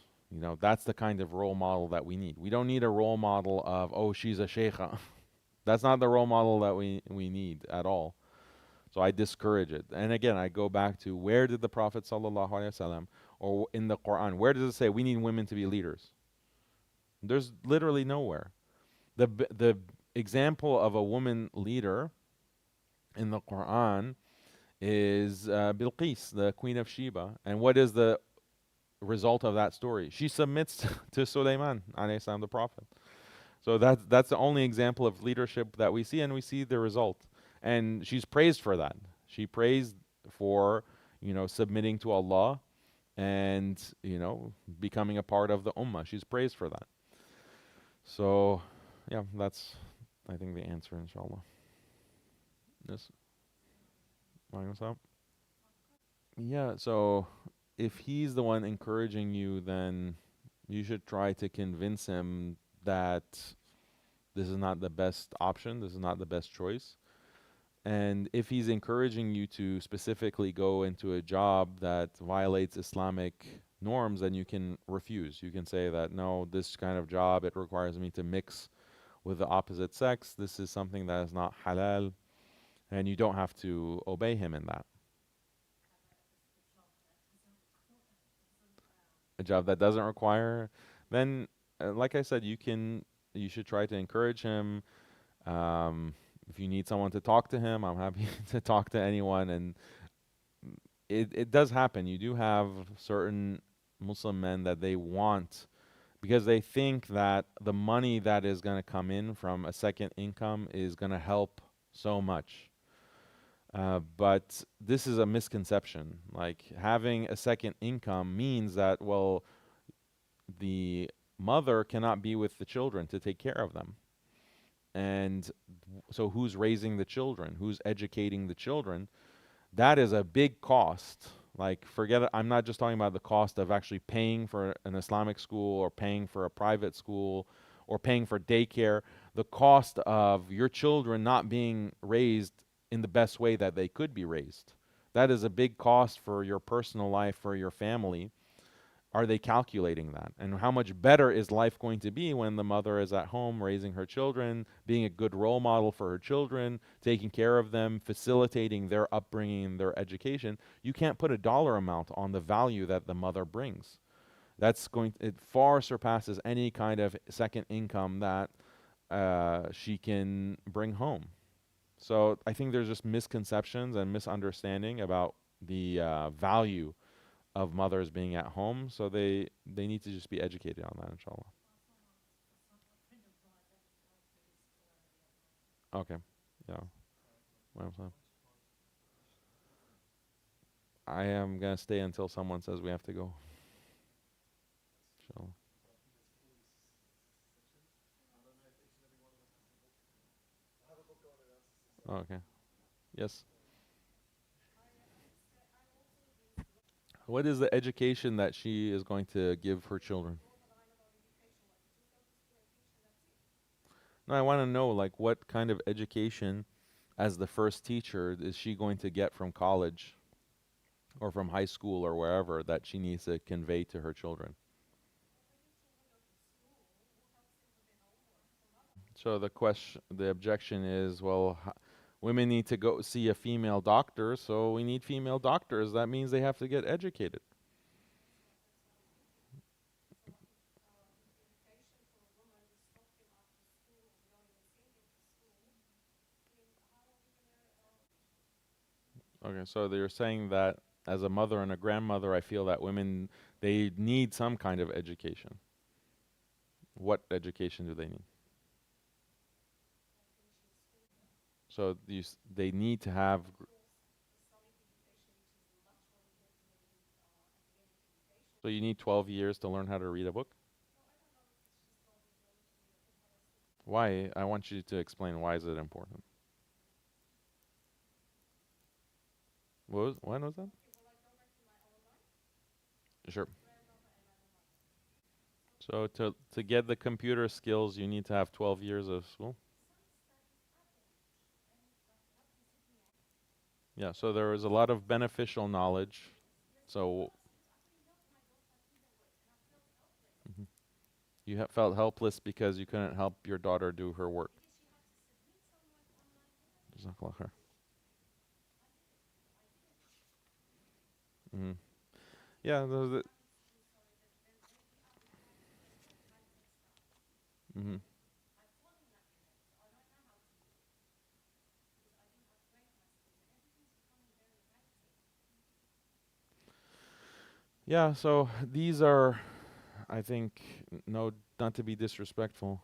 That's the kind of role model that we need. We don't need a role model of, oh, she's a sheikha. That's not the role model that we need at all. So I discourage it. And again, I go back to, where did the Prophet sallallahu alaihi wasallam, or in the Quran, where does it say we need women to be leaders? There's literally nowhere. The example of a woman leader in the Quran is Bilqis, the Queen of Sheba. And what is the result of that story? She submits to Sulaiman alayhi salam, the Prophet. So that's the only example of leadership that we see, and we see the result. And she's praised for that. She praised for, submitting to Allah and, becoming a part of the ummah. She's praised for that. So, yeah, that's, I think, the answer, inshallah. Yes. What's up? Yeah, so if he's the one encouraging you, then you should try to convince him that this is not the best option, this is not the best choice. And if he's encouraging you to specifically go into a job that violates Islamic norms, then you can refuse. You can say that, no, this kind of job, it requires me to mix with the opposite sex. This is something that is not halal, and you don't have to obey him in that. A job that doesn't require, then, like I said, you should try to encourage him. Um, if you need someone to talk to him, I'm happy to talk to anyone. And it does happen. You do have certain Muslim men that they want because they think that the money that is going to come in from a second income is going to help so much. But this is a misconception. Like having a second income means that, well, the mother cannot be with the children to take care of them. And so who's raising the children? Who's educating the children? That is a big cost. Like, forget it. I'm not just talking about the cost of actually paying for an Islamic school or paying for a private school or paying for daycare. The cost of your children not being raised in the best way that they could be raised. That is a big cost for your personal life, for your family. Are they calculating that? And how much better is life going to be when the mother is at home raising her children, being a good role model for her children, taking care of them, facilitating their upbringing, their education? You can't put a dollar amount on the value that the mother brings. It far surpasses any kind of second income that she can bring home. So I think there's just misconceptions and misunderstanding about the value of mothers being at home, so they need to just be educated on that, inshallah. Okay. Yeah. Well, I am gonna stay until someone says we have to go. Inshallah. Oh, okay. Yes. What is the education that she is going to give her children? No, I want to know like what kind of education as the first teacher is she going to get from college or from high school or wherever that she needs to convey to her children. So the objection is, well, women need to go see a female doctor, so we need female doctors. That means they have to get educated. Okay, so they're saying that as a mother and a grandmother, I feel that women they need some kind of education. What education do they need? So they need to have. So you need 12 years to learn how to read a book. Why? I want you to explain why is it important. When was that? Sure. So to get the computer skills, you need to have 12 years of school. Yeah, so there is a lot of beneficial knowledge. So mhm. You felt helpless because you couldn't help your daughter do her work. Jazakallah khair. Mhm. Yeah, mhm. Yeah, so these are, I think, no, not to be disrespectful,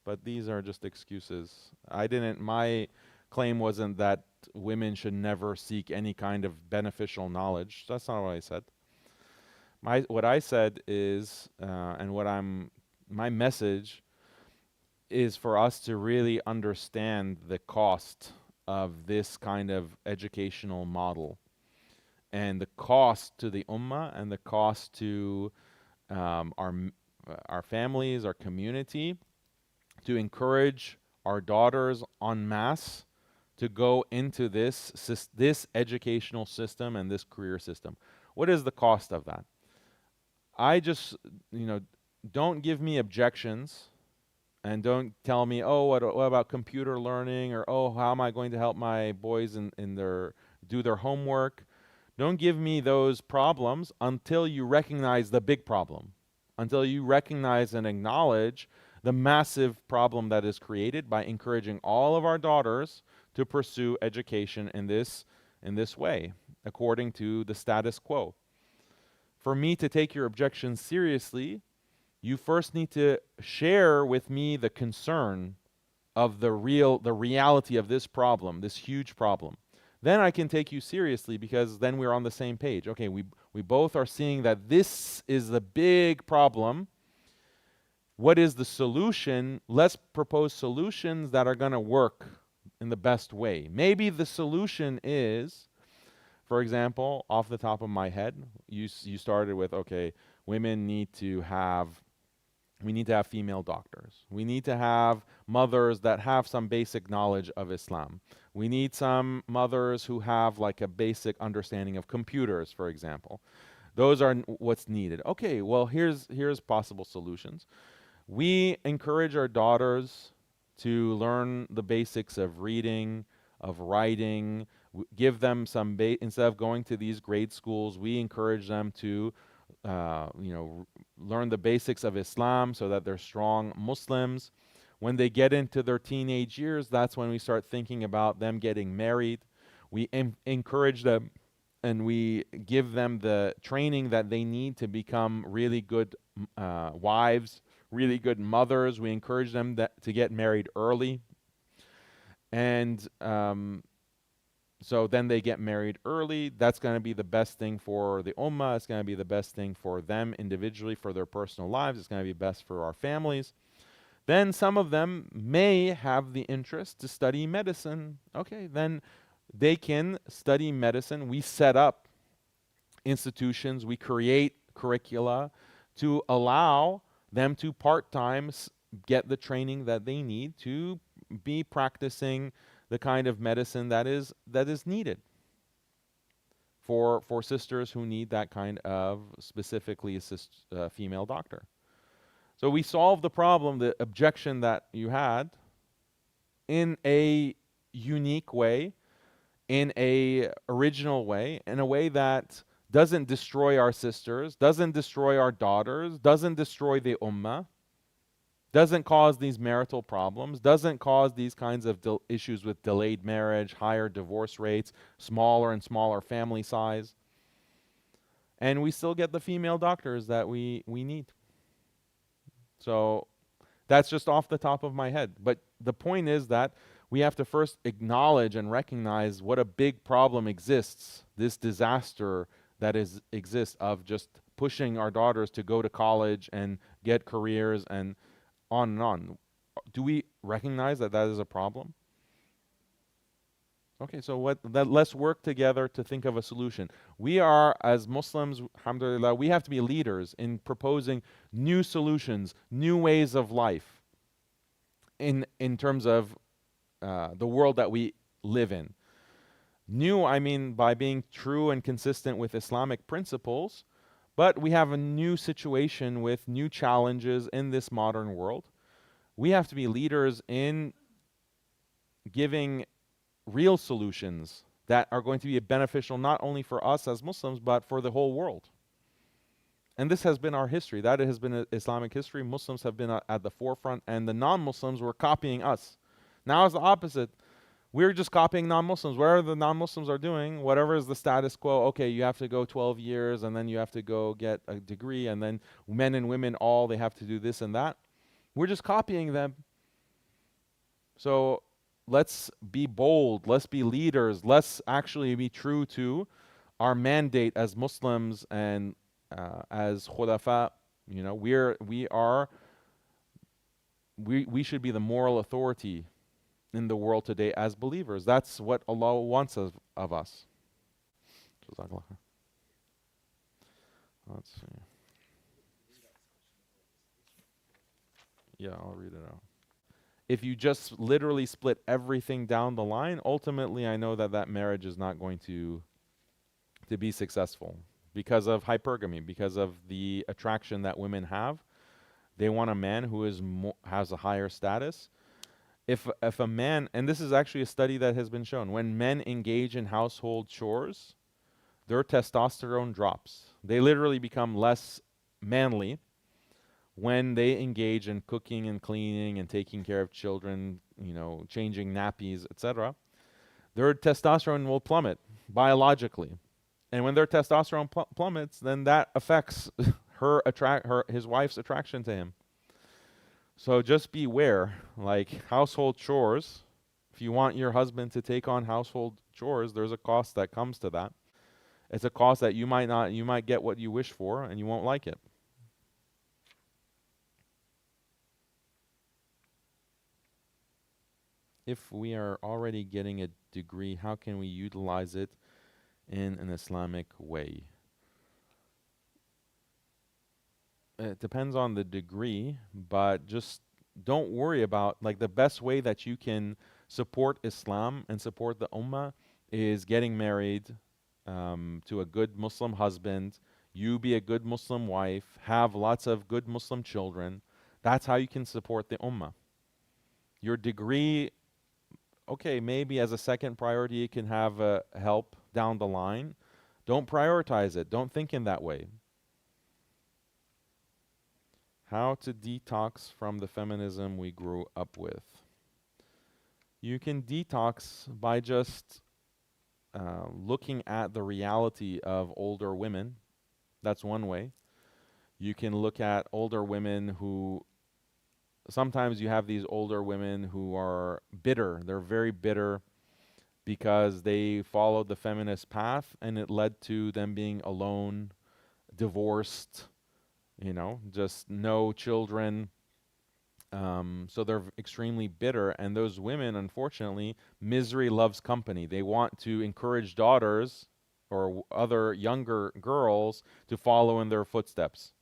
but these are just excuses. My claim wasn't that women should never seek any kind of beneficial knowledge. That's not what I said. What I said is, and my message is for us to really understand the cost of this kind of educational model and the cost to the ummah and the cost to our families, our community, to encourage our daughters en masse to go into this educational system and this career system. What is the cost of that? I just, you know, don't give me objections and don't tell me, oh, what about computer learning, or oh, how am I going to help my boys in their do their homework? Don't give me those problems until you recognize the big problem, until you recognize and acknowledge the massive problem that is created by encouraging all of our daughters to pursue education in this way, according to the status quo. For me to take your objections seriously, you first need to share with me the concern of the reality of this problem, this huge problem. Then I can take you seriously, because then we're on the same page. Okay, we both are seeing that this is the big problem. What is the solution? Let's propose solutions that are going to work in the best way. Maybe the solution is, for example, off the top of my head, you started with, okay, women need to have, we need to have female doctors. We need to have mothers that have some basic knowledge of Islam. We need some mothers who have like a basic understanding of computers, for example. Those are what's needed. Okay, well, here's possible solutions. We encourage our daughters to learn the basics of reading, of writing, give them some, instead of going to these grade schools, we encourage them to learn the basics of Islam so that they're strong Muslims. When they get into their teenage years, that's when we start thinking about them getting married. We encourage them and we give them the training that they need to become really good wives, really good mothers. We encourage them to get married early. And so then they get married early. That's going to be the best thing for the ummah. It's going to be the best thing for them individually, for their personal lives. It's going to be best for our families. Then some of them may have the interest to study medicine. Okay, then they can study medicine. We set up institutions. We create curricula to allow them to part-time get the training that they need to be practicing the kind of medicine that is needed for sisters who need that kind of specifically female doctor. So we solve the problem, the objection that you had, in a unique way, in a original way, in a way that doesn't destroy our sisters, doesn't destroy our daughters, doesn't destroy the ummah, doesn't cause these marital problems, doesn't cause these kinds of issues with delayed marriage, higher divorce rates, smaller and smaller family size. And we still get the female doctors that we need. So that's just off the top of my head. But the point is that we have to first acknowledge and recognize what a big problem exists, this disaster that exists of just pushing our daughters to go to college and get careers and on and on. Do we recognize that that is a problem? Okay, so let's work together to think of a solution. We are, as Muslims, alhamdulillah, we have to be leaders in proposing new solutions, new ways of life in terms of the world that we live in. New, I mean by being true and consistent with Islamic principles, but we have a new situation with new challenges in this modern world. We have to be leaders in giving real solutions that are going to be beneficial not only for us as Muslims, but for the whole world. And this has been our history. That has been Islamic history. Muslims have been at the forefront, and the non-Muslims were copying us. Now it's the opposite. We're just copying non-Muslims. Whatever the non-Muslims are doing, whatever is the status quo, okay, you have to go 12 years, and then you have to go get a degree, and then men and women all, they have to do this and that. We're just copying them. So let's be bold. Let's be leaders. Let's actually be true to our mandate as Muslims and as khulafa. You know, we should be the moral authority in the world today as believers. That's what Allah wants of us. Let's see. Yeah, I'll read it out. if you just literally split everything down the line, ultimately I know that that marriage is not going to be successful because of hypergamy, because of the attraction that women have. They want a man who is has a higher status. If a man, and this is actually a study that has been shown, when men engage in household chores, their testosterone drops. They literally become less manly when they engage in cooking and cleaning and taking care of children, you know, changing nappies, etc. Their testosterone will plummet biologically. And when their testosterone plummets, then that affects his wife's attraction to him. So just beware, like household chores. If you want your husband to take on household chores, there's a cost that comes to that. It's a cost that you might get what you wish for and you won't like it. If we are already getting a degree, how can we utilize it in an Islamic way? It depends on the degree, but just don't worry about, like, the best way that you can support Islam and support the Ummah is getting married to a good Muslim husband. You be a good Muslim wife, have lots of good Muslim children. That's how you can support the Ummah. Your degree, okay, maybe as a second priority it can have help down the line. Don't prioritize it. Don't think in that way. How to detox from the feminism we grew up with. You can detox by just looking at the reality of older women. That's one way. You can look at older women who, sometimes you have these older women who are bitter. They're very bitter because they followed the feminist path and it led to them being alone, divorced, you know, just no children. So they're extremely bitter. And those women, unfortunately, misery loves company. They want to encourage daughters or other younger girls to follow in their footsteps.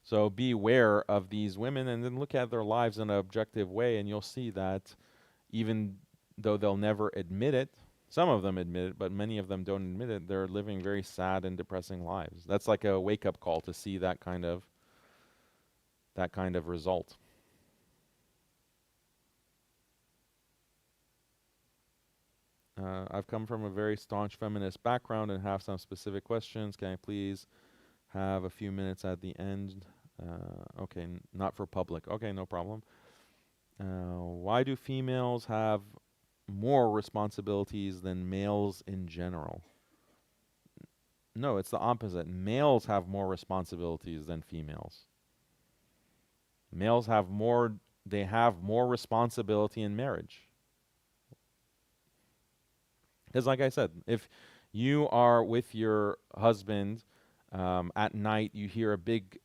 So beware of these women and then look at their lives in an objective way, and you'll see that even though they'll never admit it, some of them admit it, but many of them don't admit it, they're living very sad and depressing lives. That's like a wake-up call to see that kind of result. I've come from a very staunch feminist background and have some specific questions. Can I please have a few minutes at the end? Okay, not for public. Okay, no problem. Why do females have more responsibilities than males in general? No, it's the opposite. Males have more responsibilities than females. Males have more, they have more responsibility in marriage. Because like I said, if you are with your husband at night, you hear a big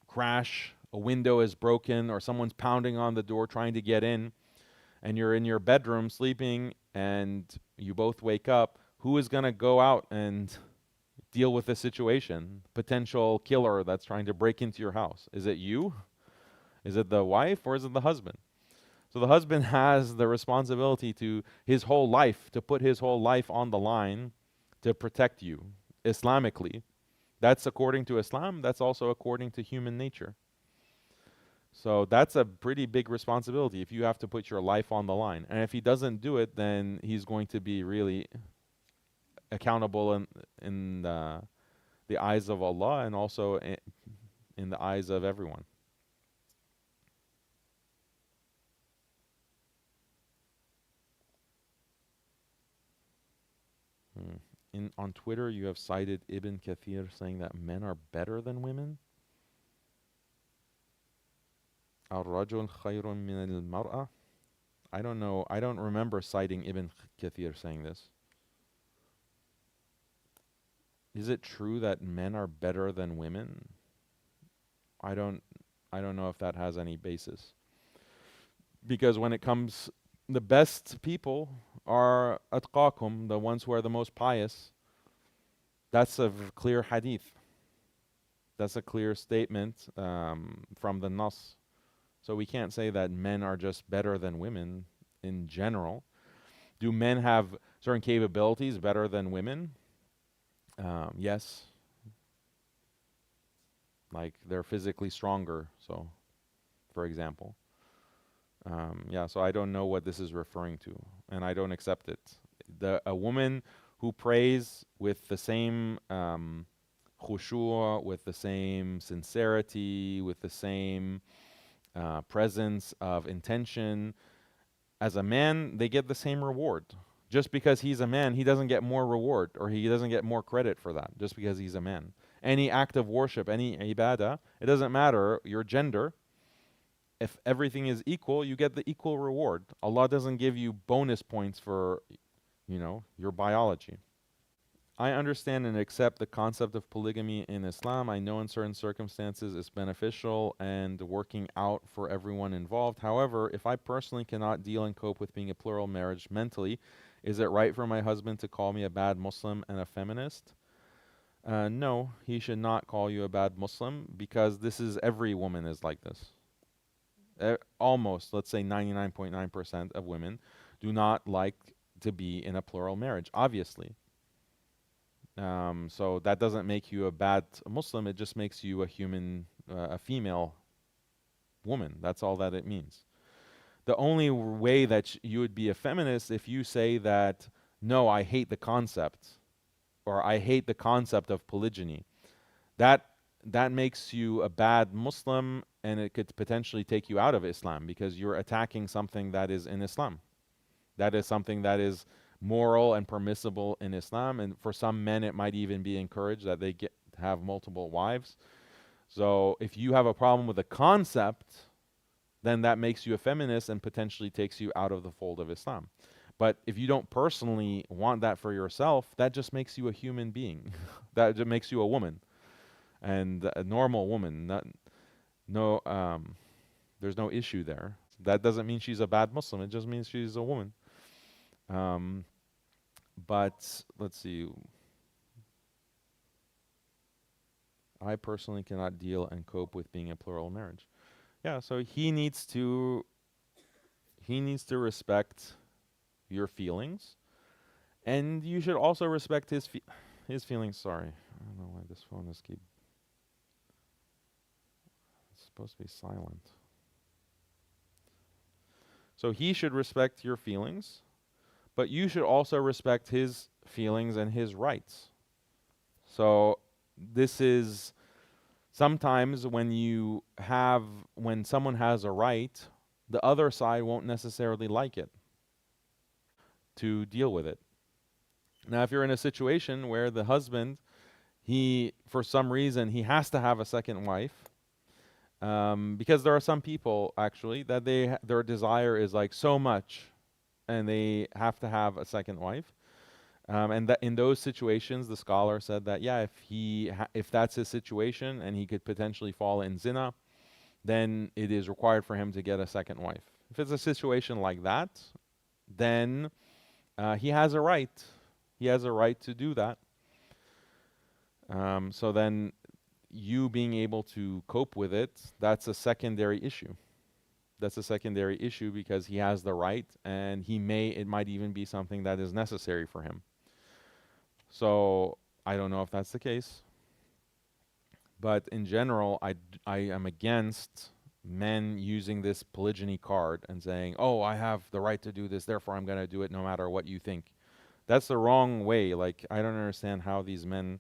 crash, a window is broken, or someone's pounding on the door trying to get in, and you're in your bedroom sleeping, and you both wake up, who is going to go out and deal with the situation? Potential killer that's trying to break into your house. Is it you? Is it the wife, or is it the husband? So the husband has the responsibility to his whole life, to put his whole life on the line to protect you, Islamically. That's according to Islam. That's also according to human nature. So that's a pretty big responsibility if you have to put your life on the line. And if he doesn't do it, then he's going to be really accountable in the eyes of Allah and also in the eyes of everyone. On Twitter, you have cited Ibn Kathir saying that men are better than women. Al-rajul khayrun min al-mar'a. I don't know. I don't remember citing Ibn Kathir saying this. Is it true that men are better than women? I don't know if that has any basis. Because when it comes, the best people are atqakum, the ones who are the most pious. That's a clear hadith. That's a clear statement from the Nas. So we can't say that men are just better than women in general. Do men have certain capabilities better than women? Yes, like they're physically stronger. So, for example, yeah. So I don't know what this is referring to, and I don't accept it. A woman who prays with the same khushu', with the same sincerity, with the same presence of intention as a man, they get the same reward. Just because he's a man, he doesn't get more reward or he doesn't get more credit for that just because he's a man. Any act of worship, any ibadah, it doesn't matter your gender. If everything is equal, you get the equal reward. Allah doesn't give you bonus points for, your biology. I understand and accept the concept of polygamy in Islam. I know in certain circumstances it's beneficial and working out for everyone involved. However, if I personally cannot deal and cope with being a plural marriage mentally, is it right for my husband to call me a bad Muslim and a feminist? No, he should not call you a bad Muslim because this is every woman is like this. Almost, let's say 99.9% of women do not like to be in a plural marriage, obviously. So that doesn't make you a bad Muslim. It just makes you a human, a female woman. That's all that it means. The only way that you would be a feminist if you say that, no, I hate the concept, or I hate the concept of polygyny. That makes you a bad Muslim, and it could potentially take you out of Islam because you're attacking something that is in Islam. That is something that is moral and permissible in Islam, and for some men it might even be encouraged that they have multiple wives. So if you have a problem with the concept, then that makes you a feminist and potentially takes you out of the fold of Islam. But if you don't personally want that for yourself, that just makes you a human being. That just makes you a woman, and a normal woman. There's no issue there. That doesn't mean she's a bad Muslim. It just means she's a woman. But let's see. I personally cannot deal and cope with being a plural marriage. Yeah, so he needs to respect your feelings, and you should also respect his feelings. Sorry, I don't know why this phone is it's supposed to be silent. So he should respect your feelings, but you should also respect his feelings and his rights. So this is sometimes when someone has a right, the other side won't necessarily like it to deal with it. Now, if you're in a situation where the husband, for some reason, he has to have a second wife, because there are some people actually that their desire is like so much, and they have to have a second wife. And that in those situations, the scholar said that if that's his situation and he could potentially fall in zina, then it is required for him to get a second wife. If it's a situation like that, then he has a right. He has a right to do that. So then you being able to cope with it, that's a secondary issue. That's a secondary issue because he has the right, and it might even be something that is necessary for him. So I don't know if that's the case. But in general, I am against men using this polygyny card and saying, oh, I have the right to do this, therefore I'm going to do it no matter what you think. That's the wrong way. Like, I don't understand how these men,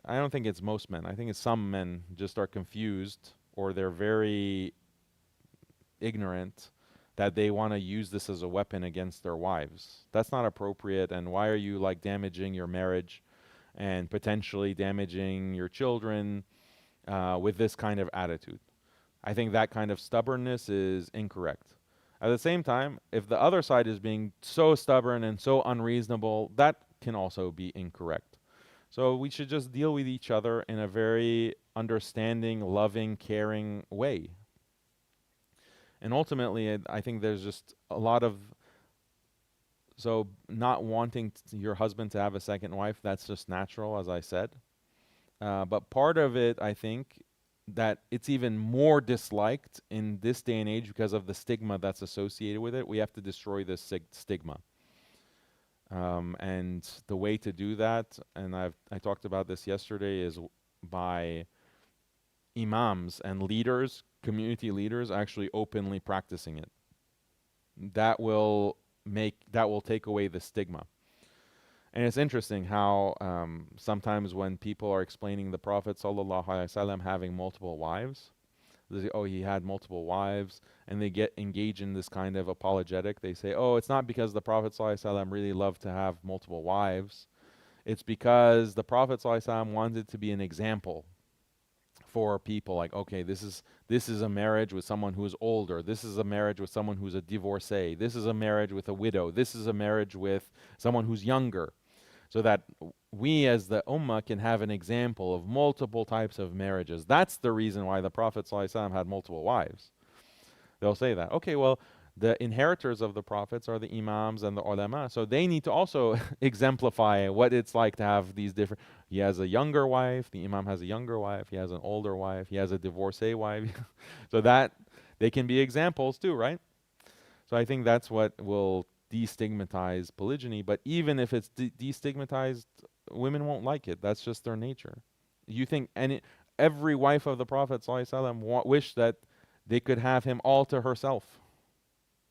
I don't think it's most men. I think it's some men just are confused, or they're very ignorant that they want to use this as a weapon against their wives. That's not appropriate. And why are you like damaging your marriage and potentially damaging your children with this kind of attitude? I think that kind of stubbornness is incorrect. At the same time, if the other side is being so stubborn and so unreasonable, that can also be incorrect. So we should just deal with each other in a very understanding, loving, caring way. And ultimately, I think there's just a lot of, so not wanting your husband to have a second wife, that's just natural, as I said. But part of it, I think, that it's even more disliked in this day and age because of the stigma that's associated with it. We have to destroy this stigma. And the way to do that, and I talked about this yesterday, is by imams and leaders, community leaders, actually openly practicing it. That will take away the stigma. And it's interesting how sometimes when people are explaining the Prophet ﷺ having multiple wives, they say, oh, he had multiple wives, and they get engaged in this kind of apologetic. They say, oh, it's not because the Prophet ﷺ really loved to have multiple wives. It's because the Prophet ﷺ wanted to be an example for people. Like, okay, this is a marriage with someone who is older. This is a marriage with someone who's a divorcee. This is a marriage with a widow. This is a marriage with someone who's younger. So that we as the ummah can have an example of multiple types of marriages. That's the reason why the Prophet ﷺ had multiple wives. They'll say that. Okay, well, the inheritors of the prophets are the imams and the ulama. So they need to also exemplify what it's like to have these different... He has a younger wife. The imam has a younger wife. He has an older wife. He has a divorcee wife. So that they can be examples too, right? So I think that's what will destigmatize polygyny. But even if it's destigmatized, women won't like it. That's just their nature. You think every wife of the Prophet ﷺ wished that they could have him all to herself.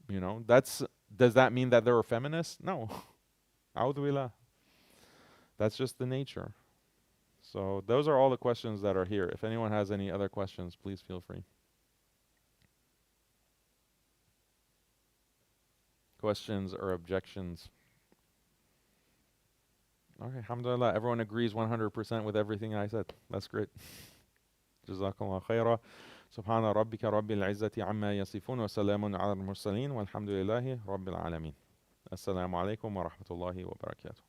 You know, does that mean that they're a feminist? No. A'udhu billah. That's just the nature. So those are all the questions that are here. If anyone has any other questions, please feel free. Questions or objections? Okay, alhamdulillah. Everyone agrees 100% with everything I said. That's great. Jazakallah khairah. سبحان ربك رب العزة عما يصفون وسلام على المرسلين والحمد لله رب العالمين. السلام عليكم ورحمة الله وبركاته.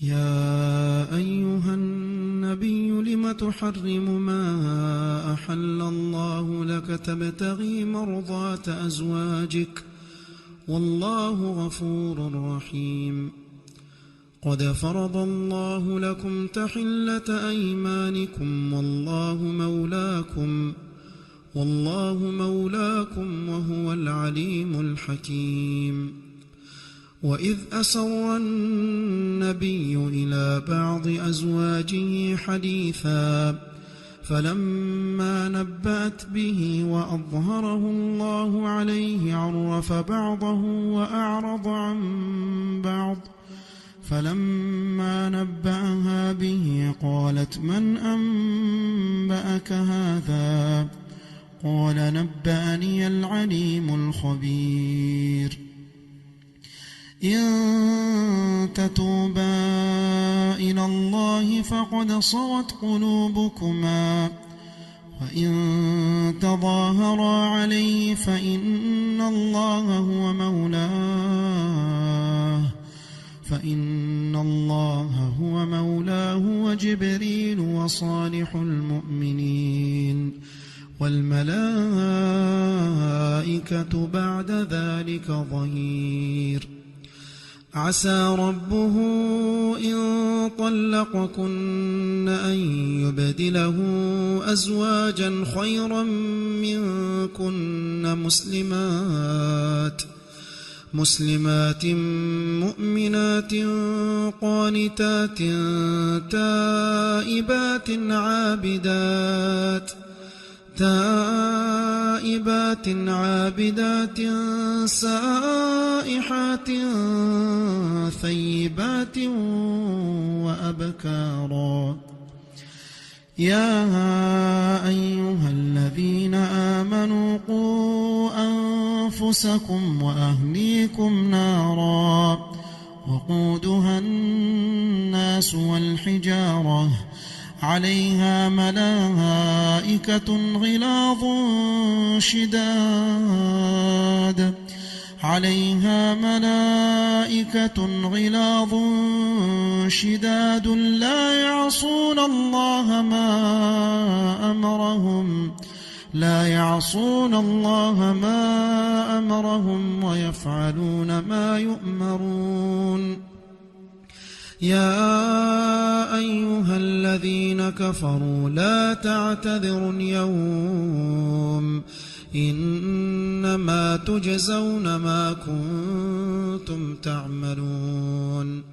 يا أيها النبي لم تحرم ما أحل الله لك تبتغي مرضات أزواجك والله غفور رحيم. قد فرض الله لكم تحلة أيمانكم والله مولاكم وهو العليم الحكيم. وإذ أسر النبي إلى بعض أزواجه حديثا فلما نبأت به وأظهره الله عليه عرف بعضه وأعرض عن بعض فلما نبأها به قالت من أنبأك هذا قال نبأني العليم الخبير. إن تتوبا إلى الله فقد صغت قلوبكما وإن تظاهرا عليه فإن الله هو مولاه وجبريل وصالح المؤمنين والملائكة بعد ذلك ظهير. عسى ربه إن طلقكن أن يبدله أزواجا خيرا منكن مسلمات مؤمنات قانتات تائبات عابدات سائحات ثيبات وأبكارا. يا أيها الذين آمنوا قوا أنفسكم وأهليكم نارا وقودها الناس والحجارة عليها ملائكة غلاظ شداد لا يعصون الله ما أمرهم ويفعلون ما يؤمرون. يا أيها الذين كفروا لا تعتذروا اليوم إنما تجزون ما كنتم تعملون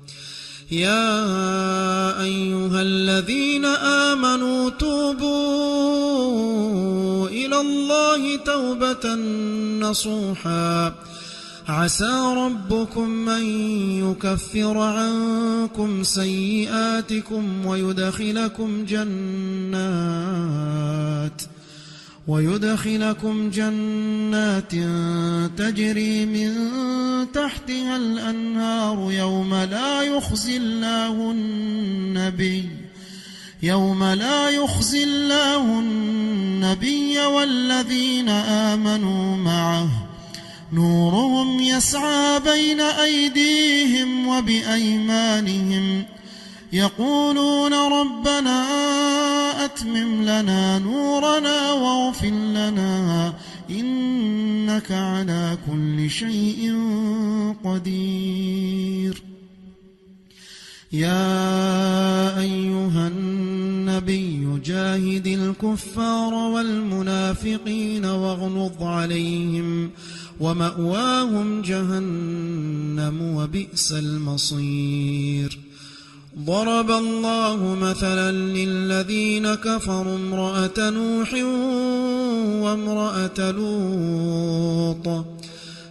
يا أيها الذين آمنوا توبوا إلى الله توبة نصوحا عسى ربكم أن يكفر عنكم سيئاتكم ويدخلكم جنات تجري من تحتها الأنهار يوم لا يخزي الله النبي والذين آمنوا معه نورهم يسعى بين أيديهم وبأيمانهم يقولون ربنا أتمم لنا نورنا واغفر لنا إنك على كل شيء قدير يا أيها النبي جاهد الكفار والمنافقين واغلظ عليهم ومأواهم جهنم وبئس المصير ضرب الله مثلا للذين كفروا امرأة نوح وامرأة لوط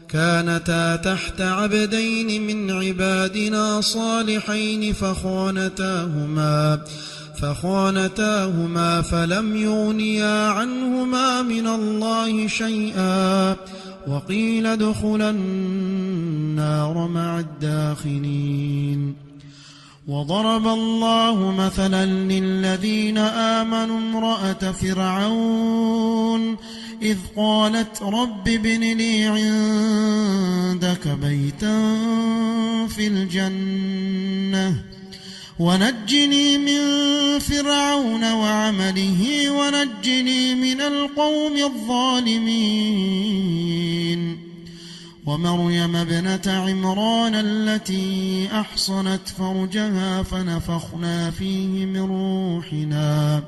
كانتا تحت عبدين من عبادنا صالحين فخانتاهما فلم يغنيا عنهما من الله شيئا وقيل ادخلا النار مع الداخلين وضرب الله مثلا للذين آمنوا امرأة فرعون إذ قالت رب ابن لي عندك بيتا في الجنة ونجني من فرعون وعمله ونجني من القوم الظالمين ومريم ابنة عمران التي أحصنت فرجها فنفخنا فيه من روحنا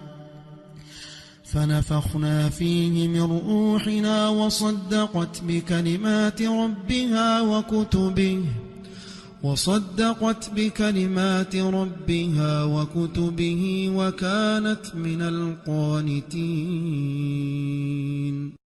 وصدقت بكلمات ربها وكتبه وكانت من القانتين